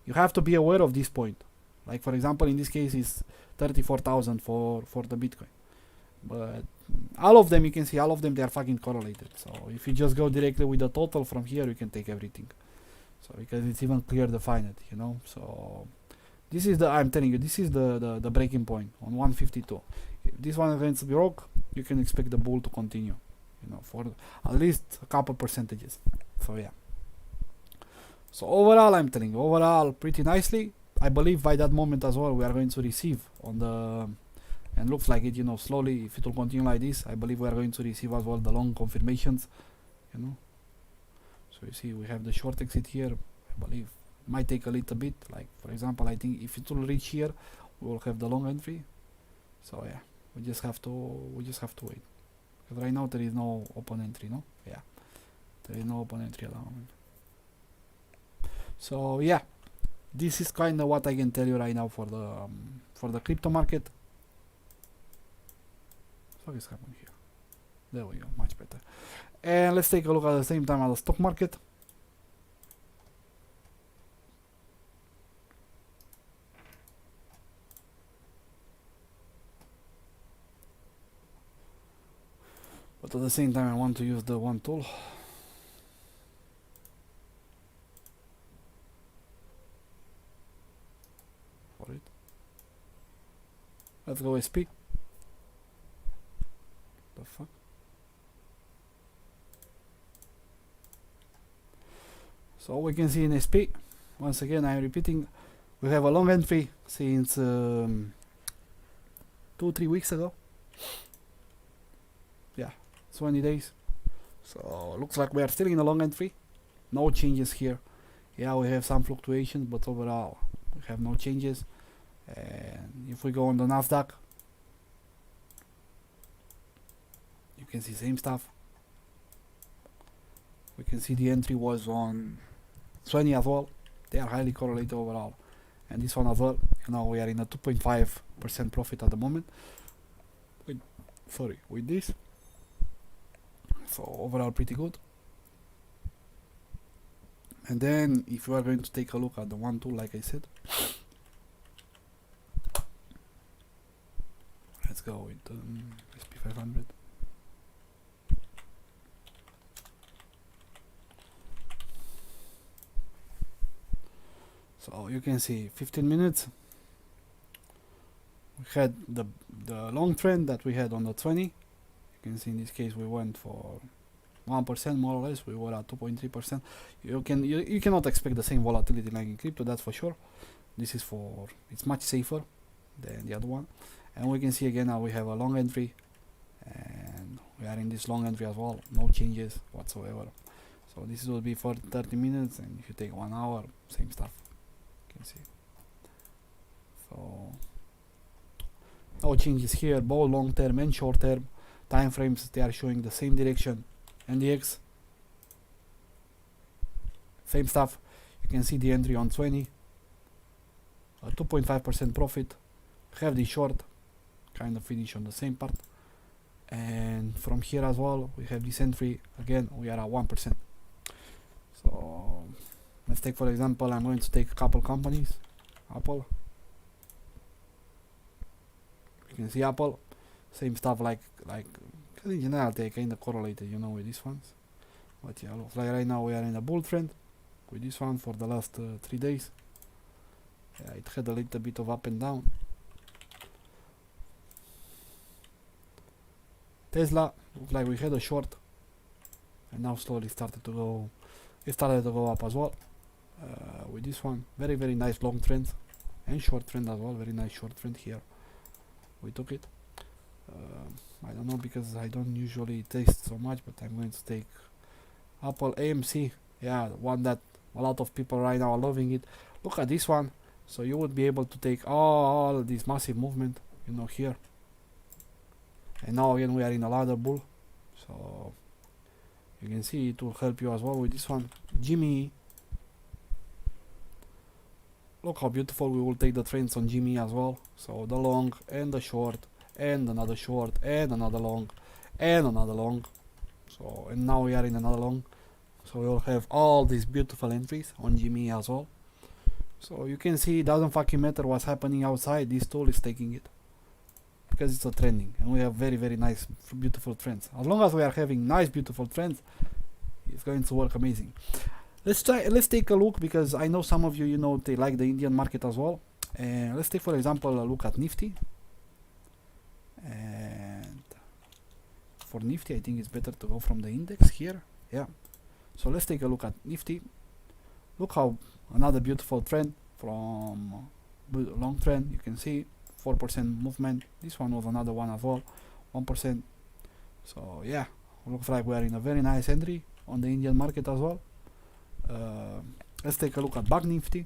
you have to be aware of this point. Like for example, in this case is 34,000 for the Bitcoin. But all of them, you can see all of them, they are fucking correlated. So if you just go directly with the total from here, you can take everything. So because it's even clear defined, you know. So this is the, I'm telling you, this is the breaking point on 152. If this one is going to be broke, you can expect the bull to continue, you know, for at least a couple percentages. So yeah. So overall, I'm telling you, overall pretty nicely. I believe by that moment as well we are going to receive on the, and looks like it, you know, slowly, if it will continue like this, I believe we are going to receive as well the long confirmations, you know. So you see we have the short exit here. I believe might take a little bit, like for example, I think if it will reach here we will have the long entry. So yeah, we just have to wait, because right now there is no open entry, no? Yeah, there is no open entry at the moment. So yeah, this is kind of what I can tell you right now for the crypto market. What is happening here? There we go, much better. And let's take a look at the same time at the stock market. But at the same time I want to use the one tool. For it. Let's go SP. The fuck? So we can see in SP, once again I'm repeating, we have a long entry since 2-3 weeks ago. Yeah, 20 days. So looks like we are still in a long entry. No changes here. Yeah, we have some fluctuations, but overall we have no changes. And if we go on the Nasdaq, you can see same stuff. We can see the entry was on 20 as well. They are highly correlated overall. And this one as well, you know, we are in a 2.5% profit at the moment. With this. So overall pretty good. And then if you are going to take a look at the one tool, like I said, let's go with SP500. So you can see 15 minutes. We had the long trend that we had on the 20. You can see in this case we went for 1% more or less. We were at 2.3%. You cannot expect the same volatility like in crypto, that's for sure. This is it's much safer than the other one. And we can see again now we have a long entry, and we are in this long entry as well. No changes whatsoever. So this will be for 30 minutes, and if you take 1 hour, same stuff. You can see. So no changes here, both long term and short term time frames, they are showing the same direction. NDX, same stuff. You can see the entry on 20, a 2.5% profit. Have the short, kind of finish on the same part. And from here as well, we have this entry. Again, we are at 1%. So let's take, for example, I'm going to take a couple companies. Apple. You can see Apple, same stuff like in general they kind of correlated, you know, with these ones. But yeah, looks like right now we are in a bull trend with this one for the last 3 days. Yeah, it had a little bit of up and down. Tesla, looks like we had a short, and now slowly started to go. It started to go up as well. With this one, very nice long trend and short trend as well. Very nice short trend here. We took it. I don't know because I don't usually taste so much, but I'm going to take Apple AMC. Yeah, one that a lot of people right now are loving it. Look at this one. So you would be able to take all this massive movement, you know, here. And now again we are in a ladder bull. So you can see it will help you as well with this one. Jimmy. Look how beautiful. We will take the trends on Jimmy as well. So the long and the short and another short and another long and another long. So and now we are in another long. So we will have all these beautiful entries on Jimmy as well. So you can see it doesn't fucking matter what's happening outside. This tool is taking it because it's a trending, and we have very nice beautiful trends. As long as we are having nice beautiful trends, it's going to work amazing. Let's take a look, because I know some of you, you know, they like the Indian market as well. And let's take for example a look at Nifty. And for Nifty I think it's better to go from the index here. Yeah, so let's take a look at Nifty. Look how another beautiful trend from long trend. You can see 4% movement. This one was another one as well, 1%. So yeah, looks like we are in a very nice entry on the Indian market as well. Let's take a look at Bank Nifty.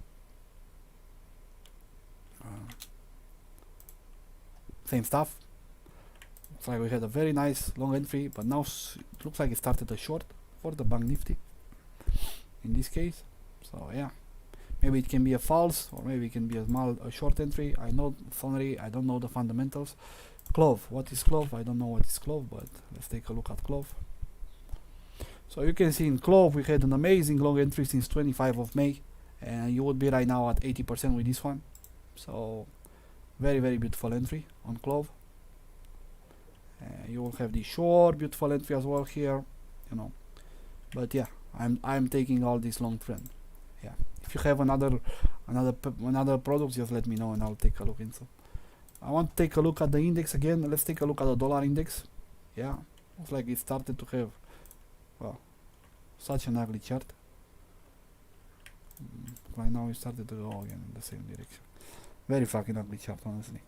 Same stuff. Looks like we had a very nice long entry, but now it looks like it started a short for the Bank Nifty in this case. So yeah, maybe it can be a false, or maybe it can be a short entry. I know Thornery, I don't know the fundamentals. Clove, what is Clove? I don't know what is Clove, but let's take a look at Clove. So you can see in Clove we had an amazing long entry since 25 of May, and you would be right now at 80% with this one. So very beautiful entry on Clove. You will have the short beautiful entry as well here, you know. But yeah, I'm taking all this long trend. Yeah, if you have another product, just let me know and I'll take a look into. I want to take a look at the index again. Let's take a look at the dollar index. Yeah, looks like it started to have, well, such an ugly chart. Right now it started to go again in the same direction. Very fucking ugly chart, honestly.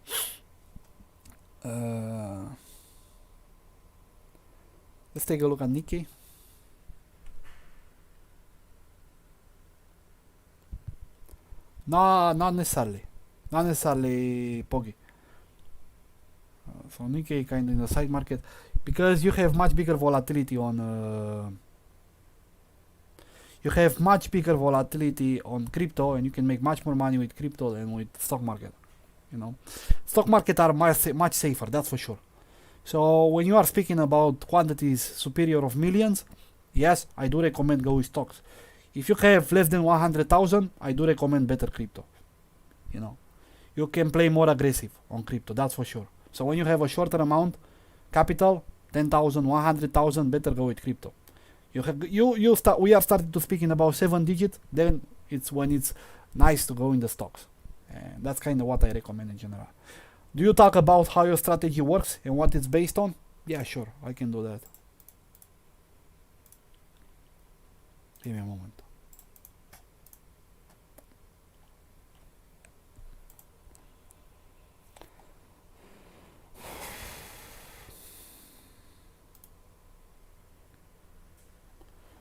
Let's take a look at Nikkei. No, not necessarily Poggy. So Nikkei kind of in the side market, because you have much bigger volatility on crypto, and you can make much more money with crypto than with stock market. You know, stock market are much safer, that's for sure. So when you are speaking about quantities superior of millions, yes, I do recommend go with stocks. If you have less than 100,000, I do recommend better crypto. You know, you can play more aggressive on crypto, that's for sure. So when you have a shorter amount, capital, 10,000, 100,000, better go with crypto. We are starting to speaking about 7 digits, then it's when it's nice to go in the stocks. And that's kind of what I recommend in general. Do you talk about how your strategy works and what it's based on? Yeah, sure, I can do that. Give me a moment.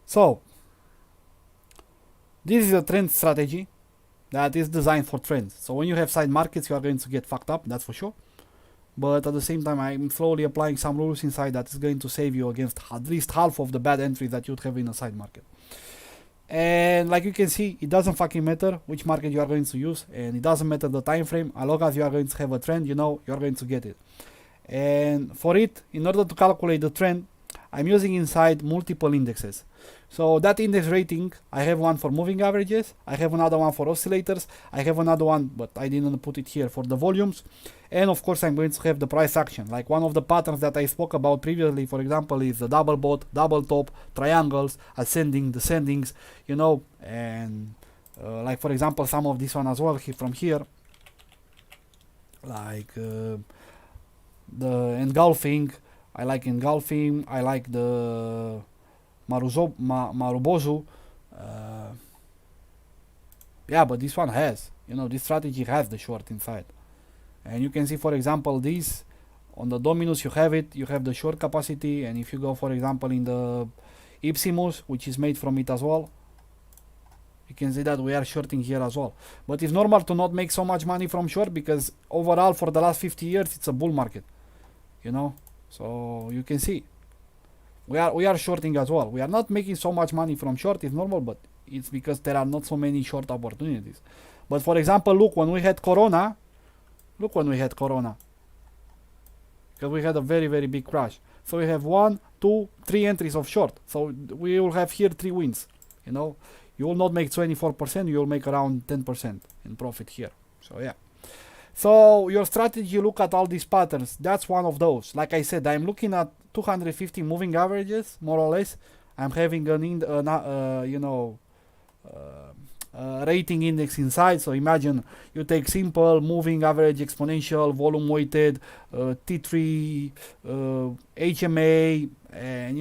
So, this is a trend strategy that is designed for trends. So when you have side markets, you are going to get fucked up, that's for sure. But at the same time, I'm slowly applying some rules inside that is going to save you against at least half of the bad entries that you'd have in a side market. And like you can see, it doesn't fucking matter which market you are going to use, and it doesn't matter the time frame. As long as you are going to have a trend, you know you're going to get it. And for it, in order to calculate the trend, I'm using inside multiple indexes. So that index rating, I have one for moving averages, I have another one for oscillators, I have another one, but I didn't put it here, for the volumes, and of course I'm going to have the price action. Like one of the patterns that I spoke about previously, for example, is the double bottom, double top, triangles, ascending, descendings, you know, and like for example some of this one as well from here, like the engulfing, I like engulfing, I like the Marubozu. Uh, yeah, but this one has, this strategy has the short inside. And you can see, for example, this on the Dominus, you have the short capacity. And if you go, for example, in the Ipsimus, which is made from it as well, you can see that we are shorting here as well. But it's normal to not make so much money from short, because overall for the last 50 years it's a bull market, so you can see we are shorting as well. We are not making so much money from short, it's normal, but it's because there are not so many short opportunities. But for example, look when we had Corona, because we had a very, very big crash. So we have 1, 2, 3 entries of short. So we will have here 3 wins. You will not make 24%, you will make around 10% in profit here. So yeah. So your strategy, look at all these patterns. That's one of those. Like I said, I'm looking at 250 moving averages, more or less. I'm having rating index inside. So imagine you take simple moving average, exponential, volume weighted, T3, HMA, and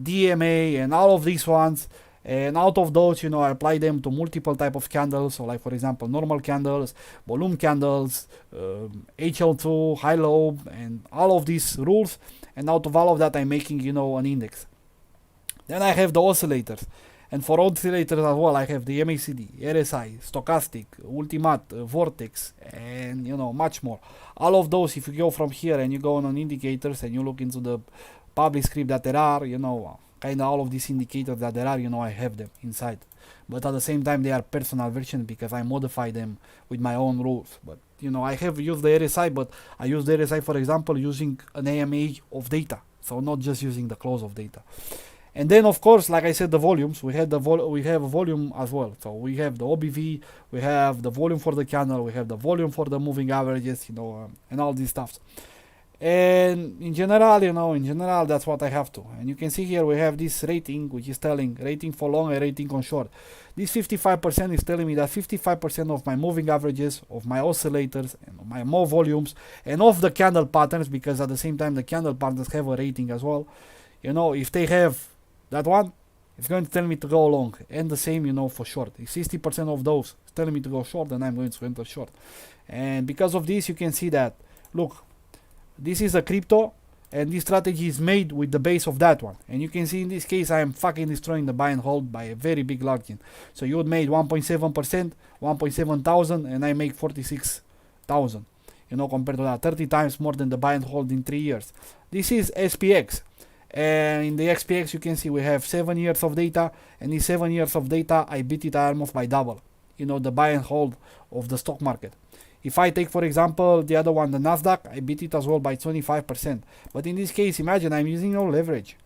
DMA, and all of these ones. And out of those, I apply them to multiple type of candles. So like, for example, normal candles, volume candles, HL2, high low, and all of these rules. And out of all of that, I'm making, an index. Then I have the oscillators. And for oscillators as well, I have the MACD, RSI, stochastic, ultimate, vortex, and much more. All of those, if you go from here and you go on indicators and you look into the public script that there are, kind of all of these indicators that there are, I have them inside. But at the same time, they are personal versions because I modify them with my own rules. But I have used the RSI, but I use the RSI, for example, using an AMA of data, so not just using the close of data. And then, of course, like I said, the volumes, we have a volume as well. So we have the OBV, we have the volume for the candle, we have the volume for the moving averages, and all these stuffs. And in general, that's what I have to. And you can see here we have this rating, which is telling rating for long and rating on short. This 55% is telling me that 55% of my moving averages, of my oscillators, and my more volumes, and of the candle patterns, because at the same time the candle patterns have a rating as well. If they have that one, it's going to tell me to go long. And the same, for short. If 60% of those is telling me to go short, then I'm going to enter short. And because of this, you can see that, look, this is a crypto, and this strategy is made with the base of that one. And you can see in this case, I am fucking destroying the buy and hold by a very big margin. So you would made 1.7%, 1.7 thousand, and I make 46,000. Compared to that, 30 times more than the buy and hold in 3 years. This is SPX. And in the XPX, you can see we have 7 years of data, and in 7 years of data, I beat it almost by double, the buy and hold of the stock market. If I take, for example, the other one, the Nasdaq, I beat it as well by 25%. But in this case, imagine I'm using no leverage,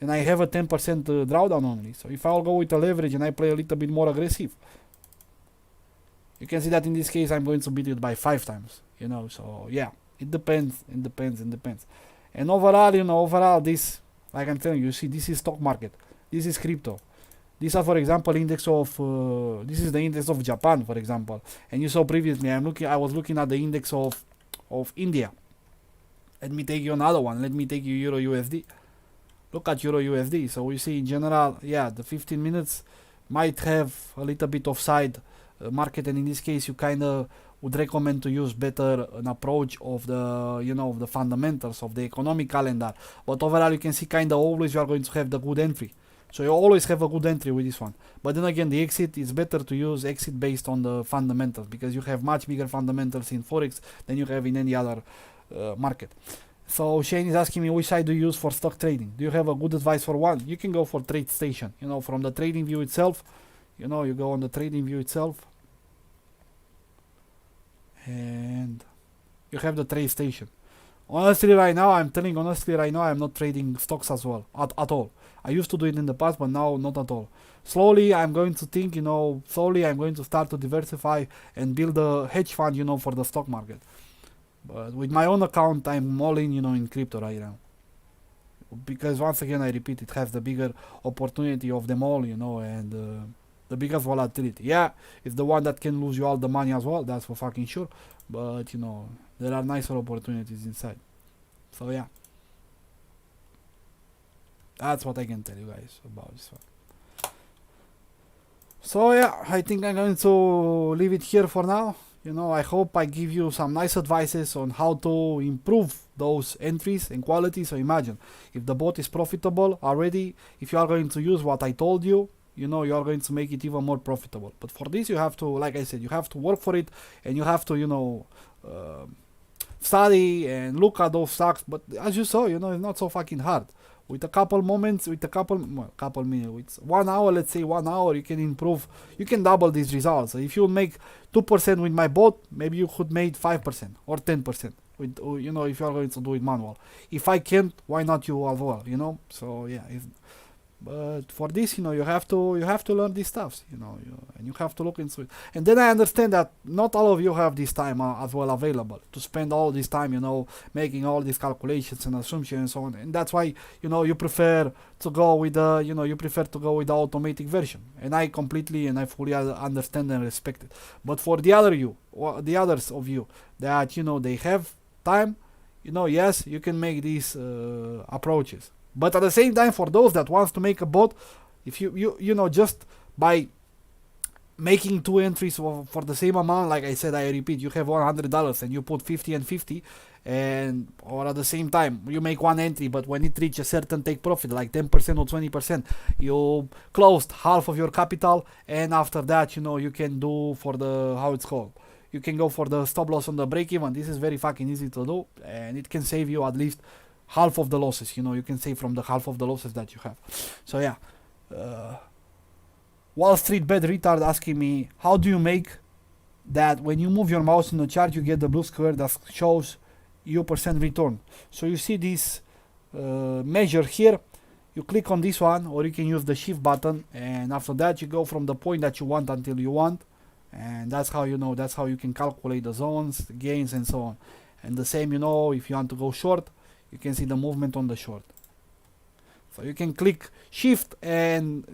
and I have a 10% drawdown only. So if I'll go with a leverage and I play a little bit more aggressive, you can see that in this case, I'm going to beat it by 5 times, So yeah, it depends. And overall, this, like I'm telling you, see, this is stock market, this is crypto. These are, for example, index of this is the index of Japan, for example. And you saw previously, I was looking at the index of India. Let me take you another one. Let me take you Euro USD. Look at Euro USD. So we see in general, yeah, the 15 minutes might have a little bit of side market, and in this case, you kind of would recommend to use better an approach of the of the fundamentals of the economic calendar. But overall, you can see kind of always you are going to have the good entry. So you always have a good entry with this one. But then again, the exit is better to use exit based on the fundamentals, because you have much bigger fundamentals in Forex than you have in any other market. So Shane is asking me, which side do you use for stock trading? Do you have a good advice for one? You can go for TradeStation. From the trading view itself, you go on the trading view itself, and you have the TradeStation. Honestly, right now, I'm not trading stocks as well, at all. I used to do it in the past, but now not at all. Slowly, I'm going to think, I'm going to start to diversify and build a hedge fund, for the stock market. But with my own account, I'm all in, in crypto right now. Because once again, I repeat, it has the bigger opportunity of them all, and the biggest volatility. Yeah, it's the one that can lose you all the money as well, that's for fucking sure. But, there are nicer opportunities inside. So yeah. That's what I can tell you guys about this one. So yeah, I think I'm going to leave it here for now. I hope I give you some nice advices on how to improve those entries and quality. So imagine if the bot is profitable already, if you are going to use what I told you, you are going to make it even more profitable. But for this, you have to, like I said, you have to work for it, and you have to, study and look at those stocks. But as you saw, it's not so fucking hard. With a couple moments, with a couple minutes, with 1 hour, let's say 1 hour, you can improve, you can double these results. So if you make 2% with my bot, maybe you could make 5% or 10% with, if you are going to do it manual. If I can't, why not you as well, So yeah, but for this, you have to learn these stuffs, and you have to look into it. And then I understand that not all of you have this time as well available to spend all this time, making all these calculations and assumptions and so on. And that's why, you prefer to go with the automatic version. And I completely and I fully understand and respect it. But for the others of you that, they have time, yes, you can make these approaches. But at the same time, for those that wants to make a bot, if you just by making 2 entries for the same amount, like I said, I repeat, you have $100 and you put 50 and 50, or at the same time you make 1 entry, but when it reaches a certain take profit like 10% or 20%, you closed half of your capital, and after that, you can do for the, how it's called, you can go for the stop loss on the break even. This is very fucking easy to do, and it can save you at least half of the losses. You can save from the half of the losses that you have. So yeah, Wall Street Bad Retard asking me, how do you make that when you move your mouse in the chart, you get the blue square that shows you percent return? So you see this measure here, you click on this one, or you can use the shift button, and after that you go from the point that you want until you want, and that's how that's how you can calculate the zones, the gains, and so on. And the same, if you want to go short, you can see the movement on the short. So you can click shift and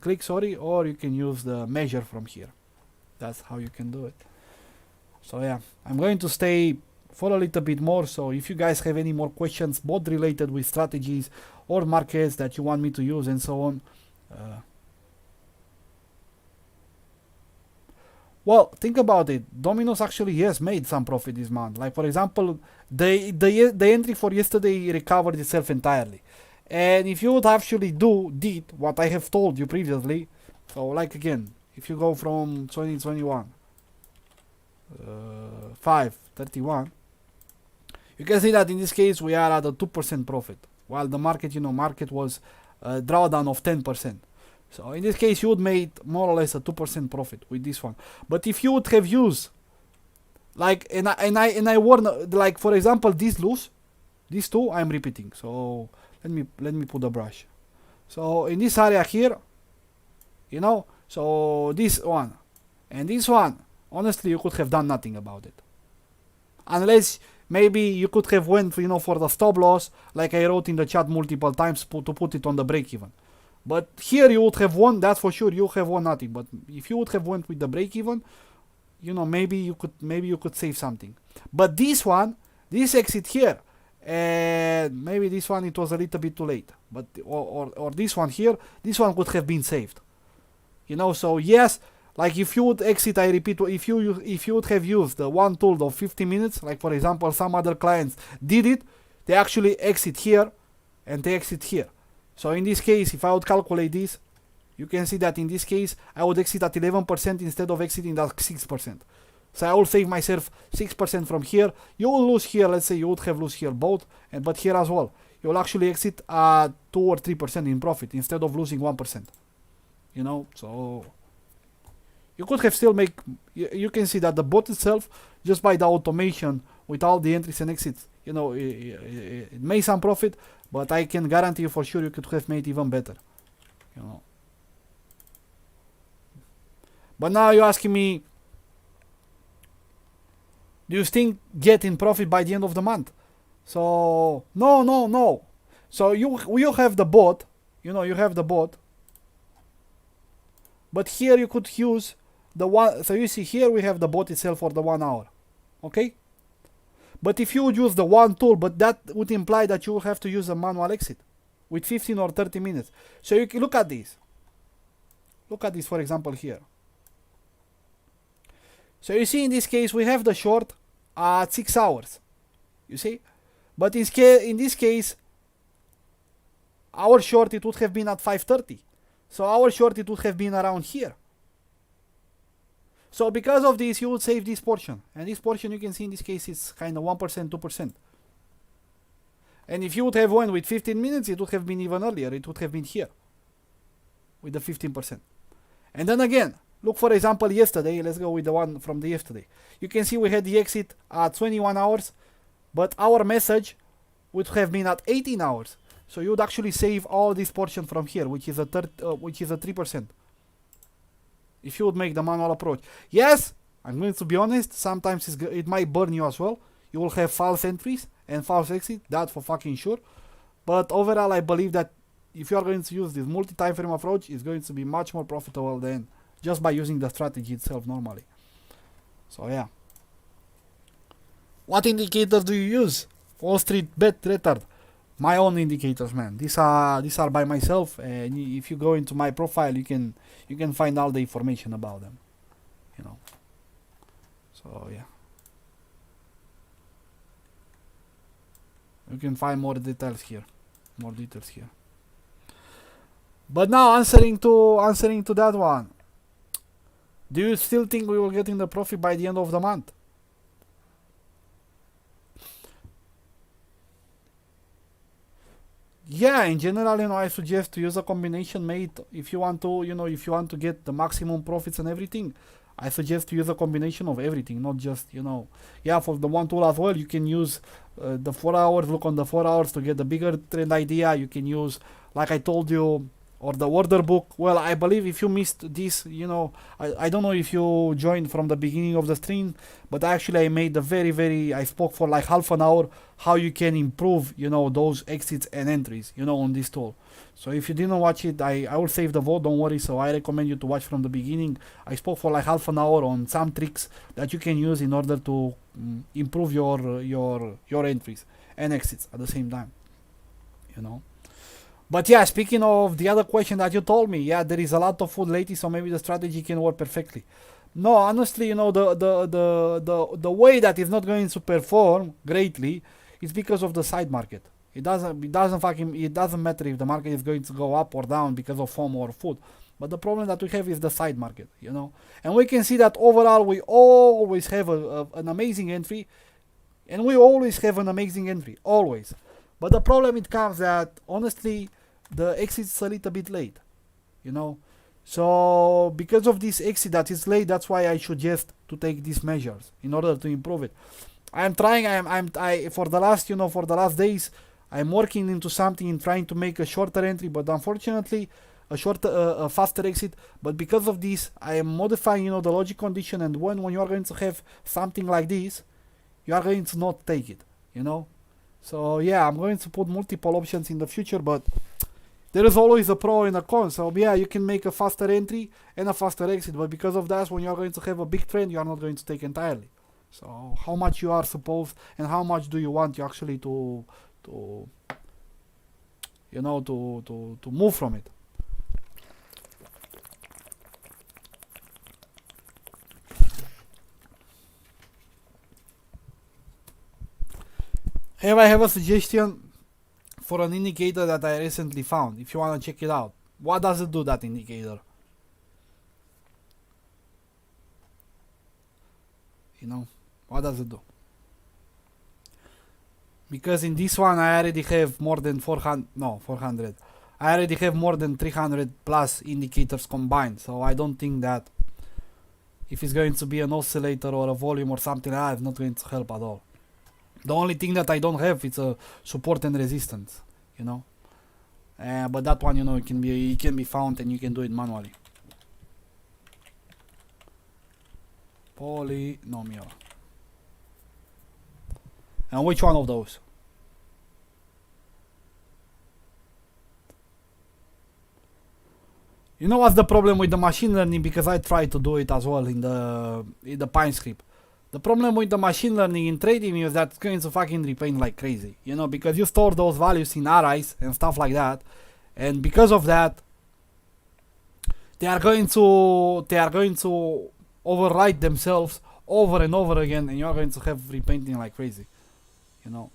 click, sorry, or you can use the measure from here. That's how you can do it. So yeah, I'm going to stay for a little bit more. So if you guys have any more questions, both related with strategies or markets that you want me to use and so on, well, think about it. Domino's actually has made some profit this month. Like for example, the entry for yesterday recovered itself entirely. And if you would actually did what I have told you previously, so like again, if you go from 2021 531, you can see that in this case we are at a 2% profit, while the market, market was a drawdown of 10%. So in this case, you would made more or less a 2% profit with this one. But if you would have used, like, and I warn, like for example, these two, I'm repeating. So let me put the brush. So in this area here, so this one and this one, honestly, you could have done nothing about it, unless maybe you could have went, for the stop loss, like I wrote in the chat multiple times, to put it on the break even. But here you would have won, that's for sure, you have won nothing. But if you would have went with the break even, maybe you could save something. But this one, this exit here, and maybe this one, it was a little bit too late. But or this one here, this one could have been saved. So yes, like if you would exit, I repeat, if you would have used the one tool of 50 minutes, like for example, some other clients did it, they actually exit here and they exit here. So in this case, if I would calculate this, you can see that in this case, I would exit at 11% instead of exiting at 6%. So I will save myself 6% from here. You will lose here, let's say you would have lost here both, but here as well. You will actually exit at 2 or 3% in profit instead of losing 1%. So you could have still you can see that the bot itself, just by the automation with all the entries and exits, it made some profit, but I can guarantee you for sure you could have made even better. But now you're asking me, do you think getting profit by the end of the month? So no. So you have the bot, you have the bot, but here you could use the one. So you see here we have the bot itself for the 1 hour, okay? But if you would use the one tool, but that would imply that you will have to use a manual exit. with 15 or 30 minutes. So you can look at this. Look at this, for example, here. So you see, in this case, we have the short at 6 hours. You see? But in this case, our short, it would have been at 5:30. So our short, it would have been around here. So because of this, you would save this portion. And this portion, you can see in this case, it's kind of 1%, 2%. And if you would have went with 15 minutes, it would have been even earlier. It would have been here with the 15%. And then again, look, for example, yesterday. Let's go with the one from the yesterday. You can see we had the exit at 21 hours, but our message would have been at 18 hours. So you would actually save all this portion from here, which is a 3%. If you would make the manual approach. Yes, I'm going to be honest, sometimes it might burn you as well. You will have false entries and false exit, that for fucking sure. But overall, I believe that if you are going to use this multi-time frame approach, it's going to be much more profitable than just by using the strategy itself normally. So yeah. What indicators do you use? Wall Street Bet Retard. My own indicators, man. These are by myself, and if you go into my profile, you can find all the information about them. You know. So yeah. You can find more details here. But now answering to that one. Do you still think we will get in the profit by the end of the month? Yeah, in general, I suggest to use a combination made if you want to get the maximum profits and everything. I suggest to use a combination of everything, not just, yeah, for the one tool as well, you can use the 4 hours, look on the 4 hours to get the bigger trend idea. You can use, like I told you, or the order book. Well, I believe if you missed this, I don't know if you joined from the beginning of the stream, but actually I made I spoke for like half an hour how you can improve, those exits and entries, on this tool. So if you didn't watch it, I will save the vote, don't worry. So I recommend you to watch from the beginning. I spoke for like half an hour on some tricks that you can use in order to improve your entries and exits at the same time, But yeah, speaking of the other question that you told me, yeah, there is a lot of food lately, so maybe the strategy can work perfectly. No, honestly, the way that it's not going to perform greatly is because of the side market. It doesn't matter if the market is going to go up or down because of FOMO or food. But the problem that we have is the side market, And we can see that overall we always have an amazing entry, and we always have an amazing entry, always. But the problem it comes that, honestly, the exit is a little bit late, So because of this exit that is late, that's why I suggest to take these measures in order to improve it. I'm trying. For the last days, I'm working into something in trying to make a shorter entry, but unfortunately, a faster exit. But because of this, I am modifying, the logic condition. And when you are going to have something like this, you are going to not take it, So yeah, I'm going to put multiple options in the future, but there is always a pro and a con. So yeah, you can make a faster entry and a faster exit, but because of that, when you are going to have a big trend, you are not going to take entirely. So how much you are supposed and how much do you want you actually to move from it. I have a suggestion for an indicator that I recently found, if you want to check it out. What does it do, that indicator? What does it do? Because in this one I already have more than 400. I already have more than 300 plus indicators combined, so I don't think that if it's going to be an oscillator or a volume or something like that, it's not going to help at all. The only thing that I don't have is a support and resistance, but that one, it can be found and you can do it manually. Polynomial. And which one of those? What's the problem with the machine learning? Because I tried to do it as well in the Pine script. The problem with the machine learning in trading is that it's going to fucking repaint like crazy, you know, because you store those values in arrays and stuff like that, and because of that, they are going to overwrite themselves over and over again, and you are going to have repainting like crazy, you know.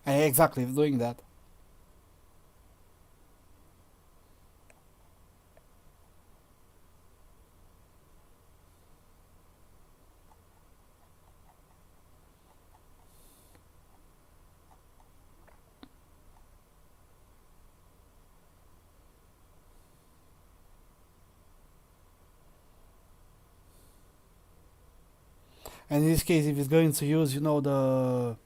Exactly, it's doing that. And in this case, if it's going to use, you know, the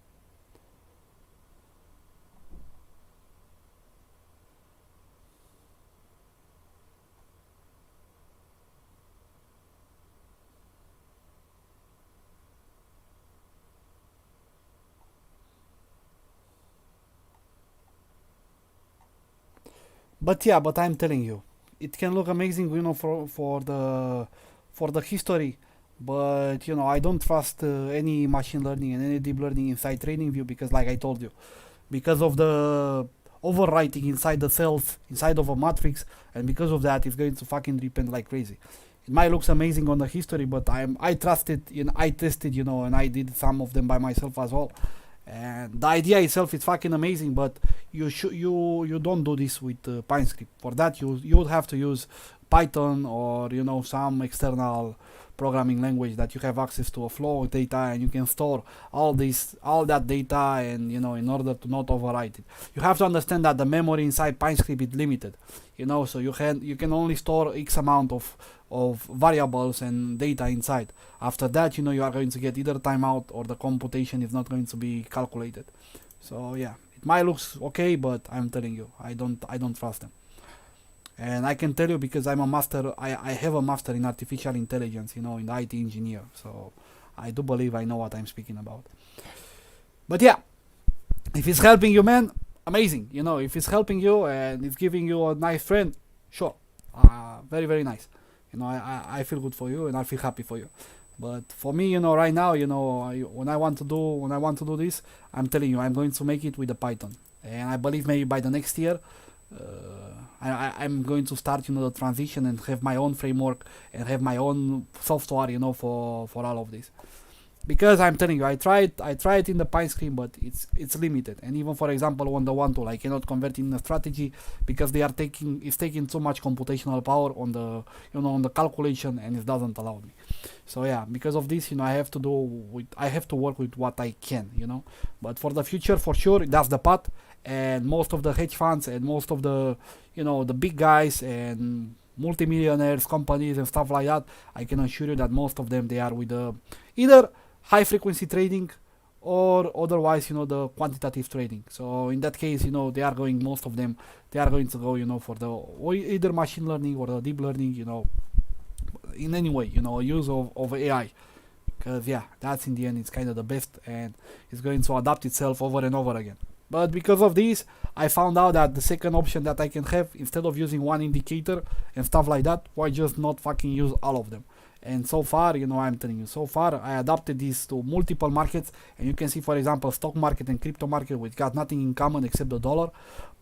but yeah, but I'm telling you, it can look amazing, you know, for the history. But you know, I don't trust any machine learning and any deep learning inside TradingView because, like I told you, because of the overwriting inside the cells inside of a matrix, and because of that, it's going to fucking depend like crazy. It might looks amazing on the history, but I trusted, you know, I tested, you know, and I did some of them by myself as well. And the idea itself is fucking amazing, but you don't do this with PineScript. For that, you would have to use Python or, you know, some external programming language that you have access to a flow of data, and you can store all that data, and you know, in order to not overwrite it, you have to understand that the memory inside PineScript is limited, you know, so you can only store X amount of variables and data inside. After that, you know, you are going to get either timeout or the computation is not going to be calculated. So yeah, it might looks okay, but I'm telling you, I don't trust them. And I can tell you because I'm a master. I have a master in artificial intelligence, you know, in the IT engineer. So I do believe I know what I'm speaking about. But yeah, if it's helping you, man, amazing. You know, if it's helping you and it's giving you a nice friend, sure, very very nice. You know, I feel good for you and I feel happy for you. But for me, you know, right now, you know, when I want to do this, I'm telling you, I'm going to make it with the Python, and I believe maybe by the next year, I'm going to start, you know, the transition and have my own framework and have my own software, you know, for all of this. Because I'm telling you, I tried in the PineScript, but it's limited. And even for example, on the one tool, I cannot convert in a strategy because it's taking too much computational power on the, you know, on the calculation, and it doesn't allow me. So yeah, because of this, you know, I have to work with what I can, you know. But for the future, for sure, that's the path. And most of the hedge funds and most of the, you know, the big guys and multimillionaires companies and stuff like that, I can assure you that most of them, they are with the either high frequency trading or otherwise, you know, the quantitative trading. So in that case, you know, most of them, they are going to go, you know, for the either machine learning or the deep learning, you know, in any way, you know, use of AI. Because yeah, that's in the end, it's kind of the best, and it's going to adapt itself over and over again. But because of this, I found out that the second option that I can have, instead of using one indicator and stuff like that, why just not fucking use all of them? And so far, you know, I'm telling you, so far I adapted this to multiple markets, and you can see, for example, stock market and crypto market, which got nothing in common except the dollar.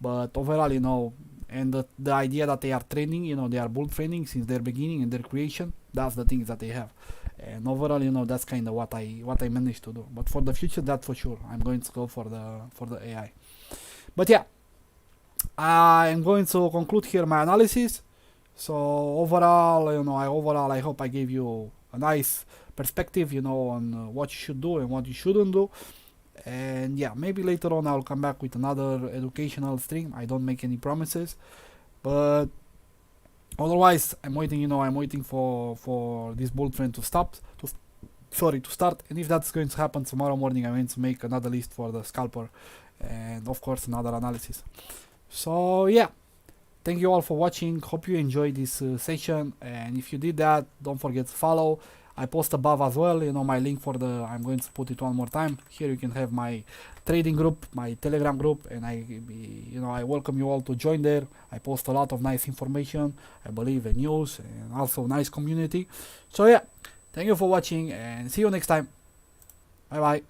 But overall, you know, and the idea that they are trending, you know, they are bull trending since their beginning and their creation. That's the things that they have. And overall, you know, that's kind of what I managed to do. But for the future, that's for sure, I'm going to go for the AI. But yeah, I'm going to conclude here my analysis. So overall, you know, I hope I gave you a nice perspective, you know, on what you should do and what you shouldn't do. And yeah, maybe later on I'll come back with another educational stream. I don't make any promises, but otherwise I'm waiting. You know, I'm waiting for this bull trend to sorry, to start. And if that's going to happen tomorrow morning, I'm going to make another list for the scalper, and of course another analysis. So yeah, thank you all for watching. Hope you enjoyed this session, and if you did that, don't forget to follow. I post above as well, you know, my link for the, I'm going to put it one more time. Here you can have my trading group, my Telegram group, and I welcome you all to join there. I post a lot of nice information, I believe, and news, and also nice community. So yeah, thank you for watching, and see you next time. Bye bye.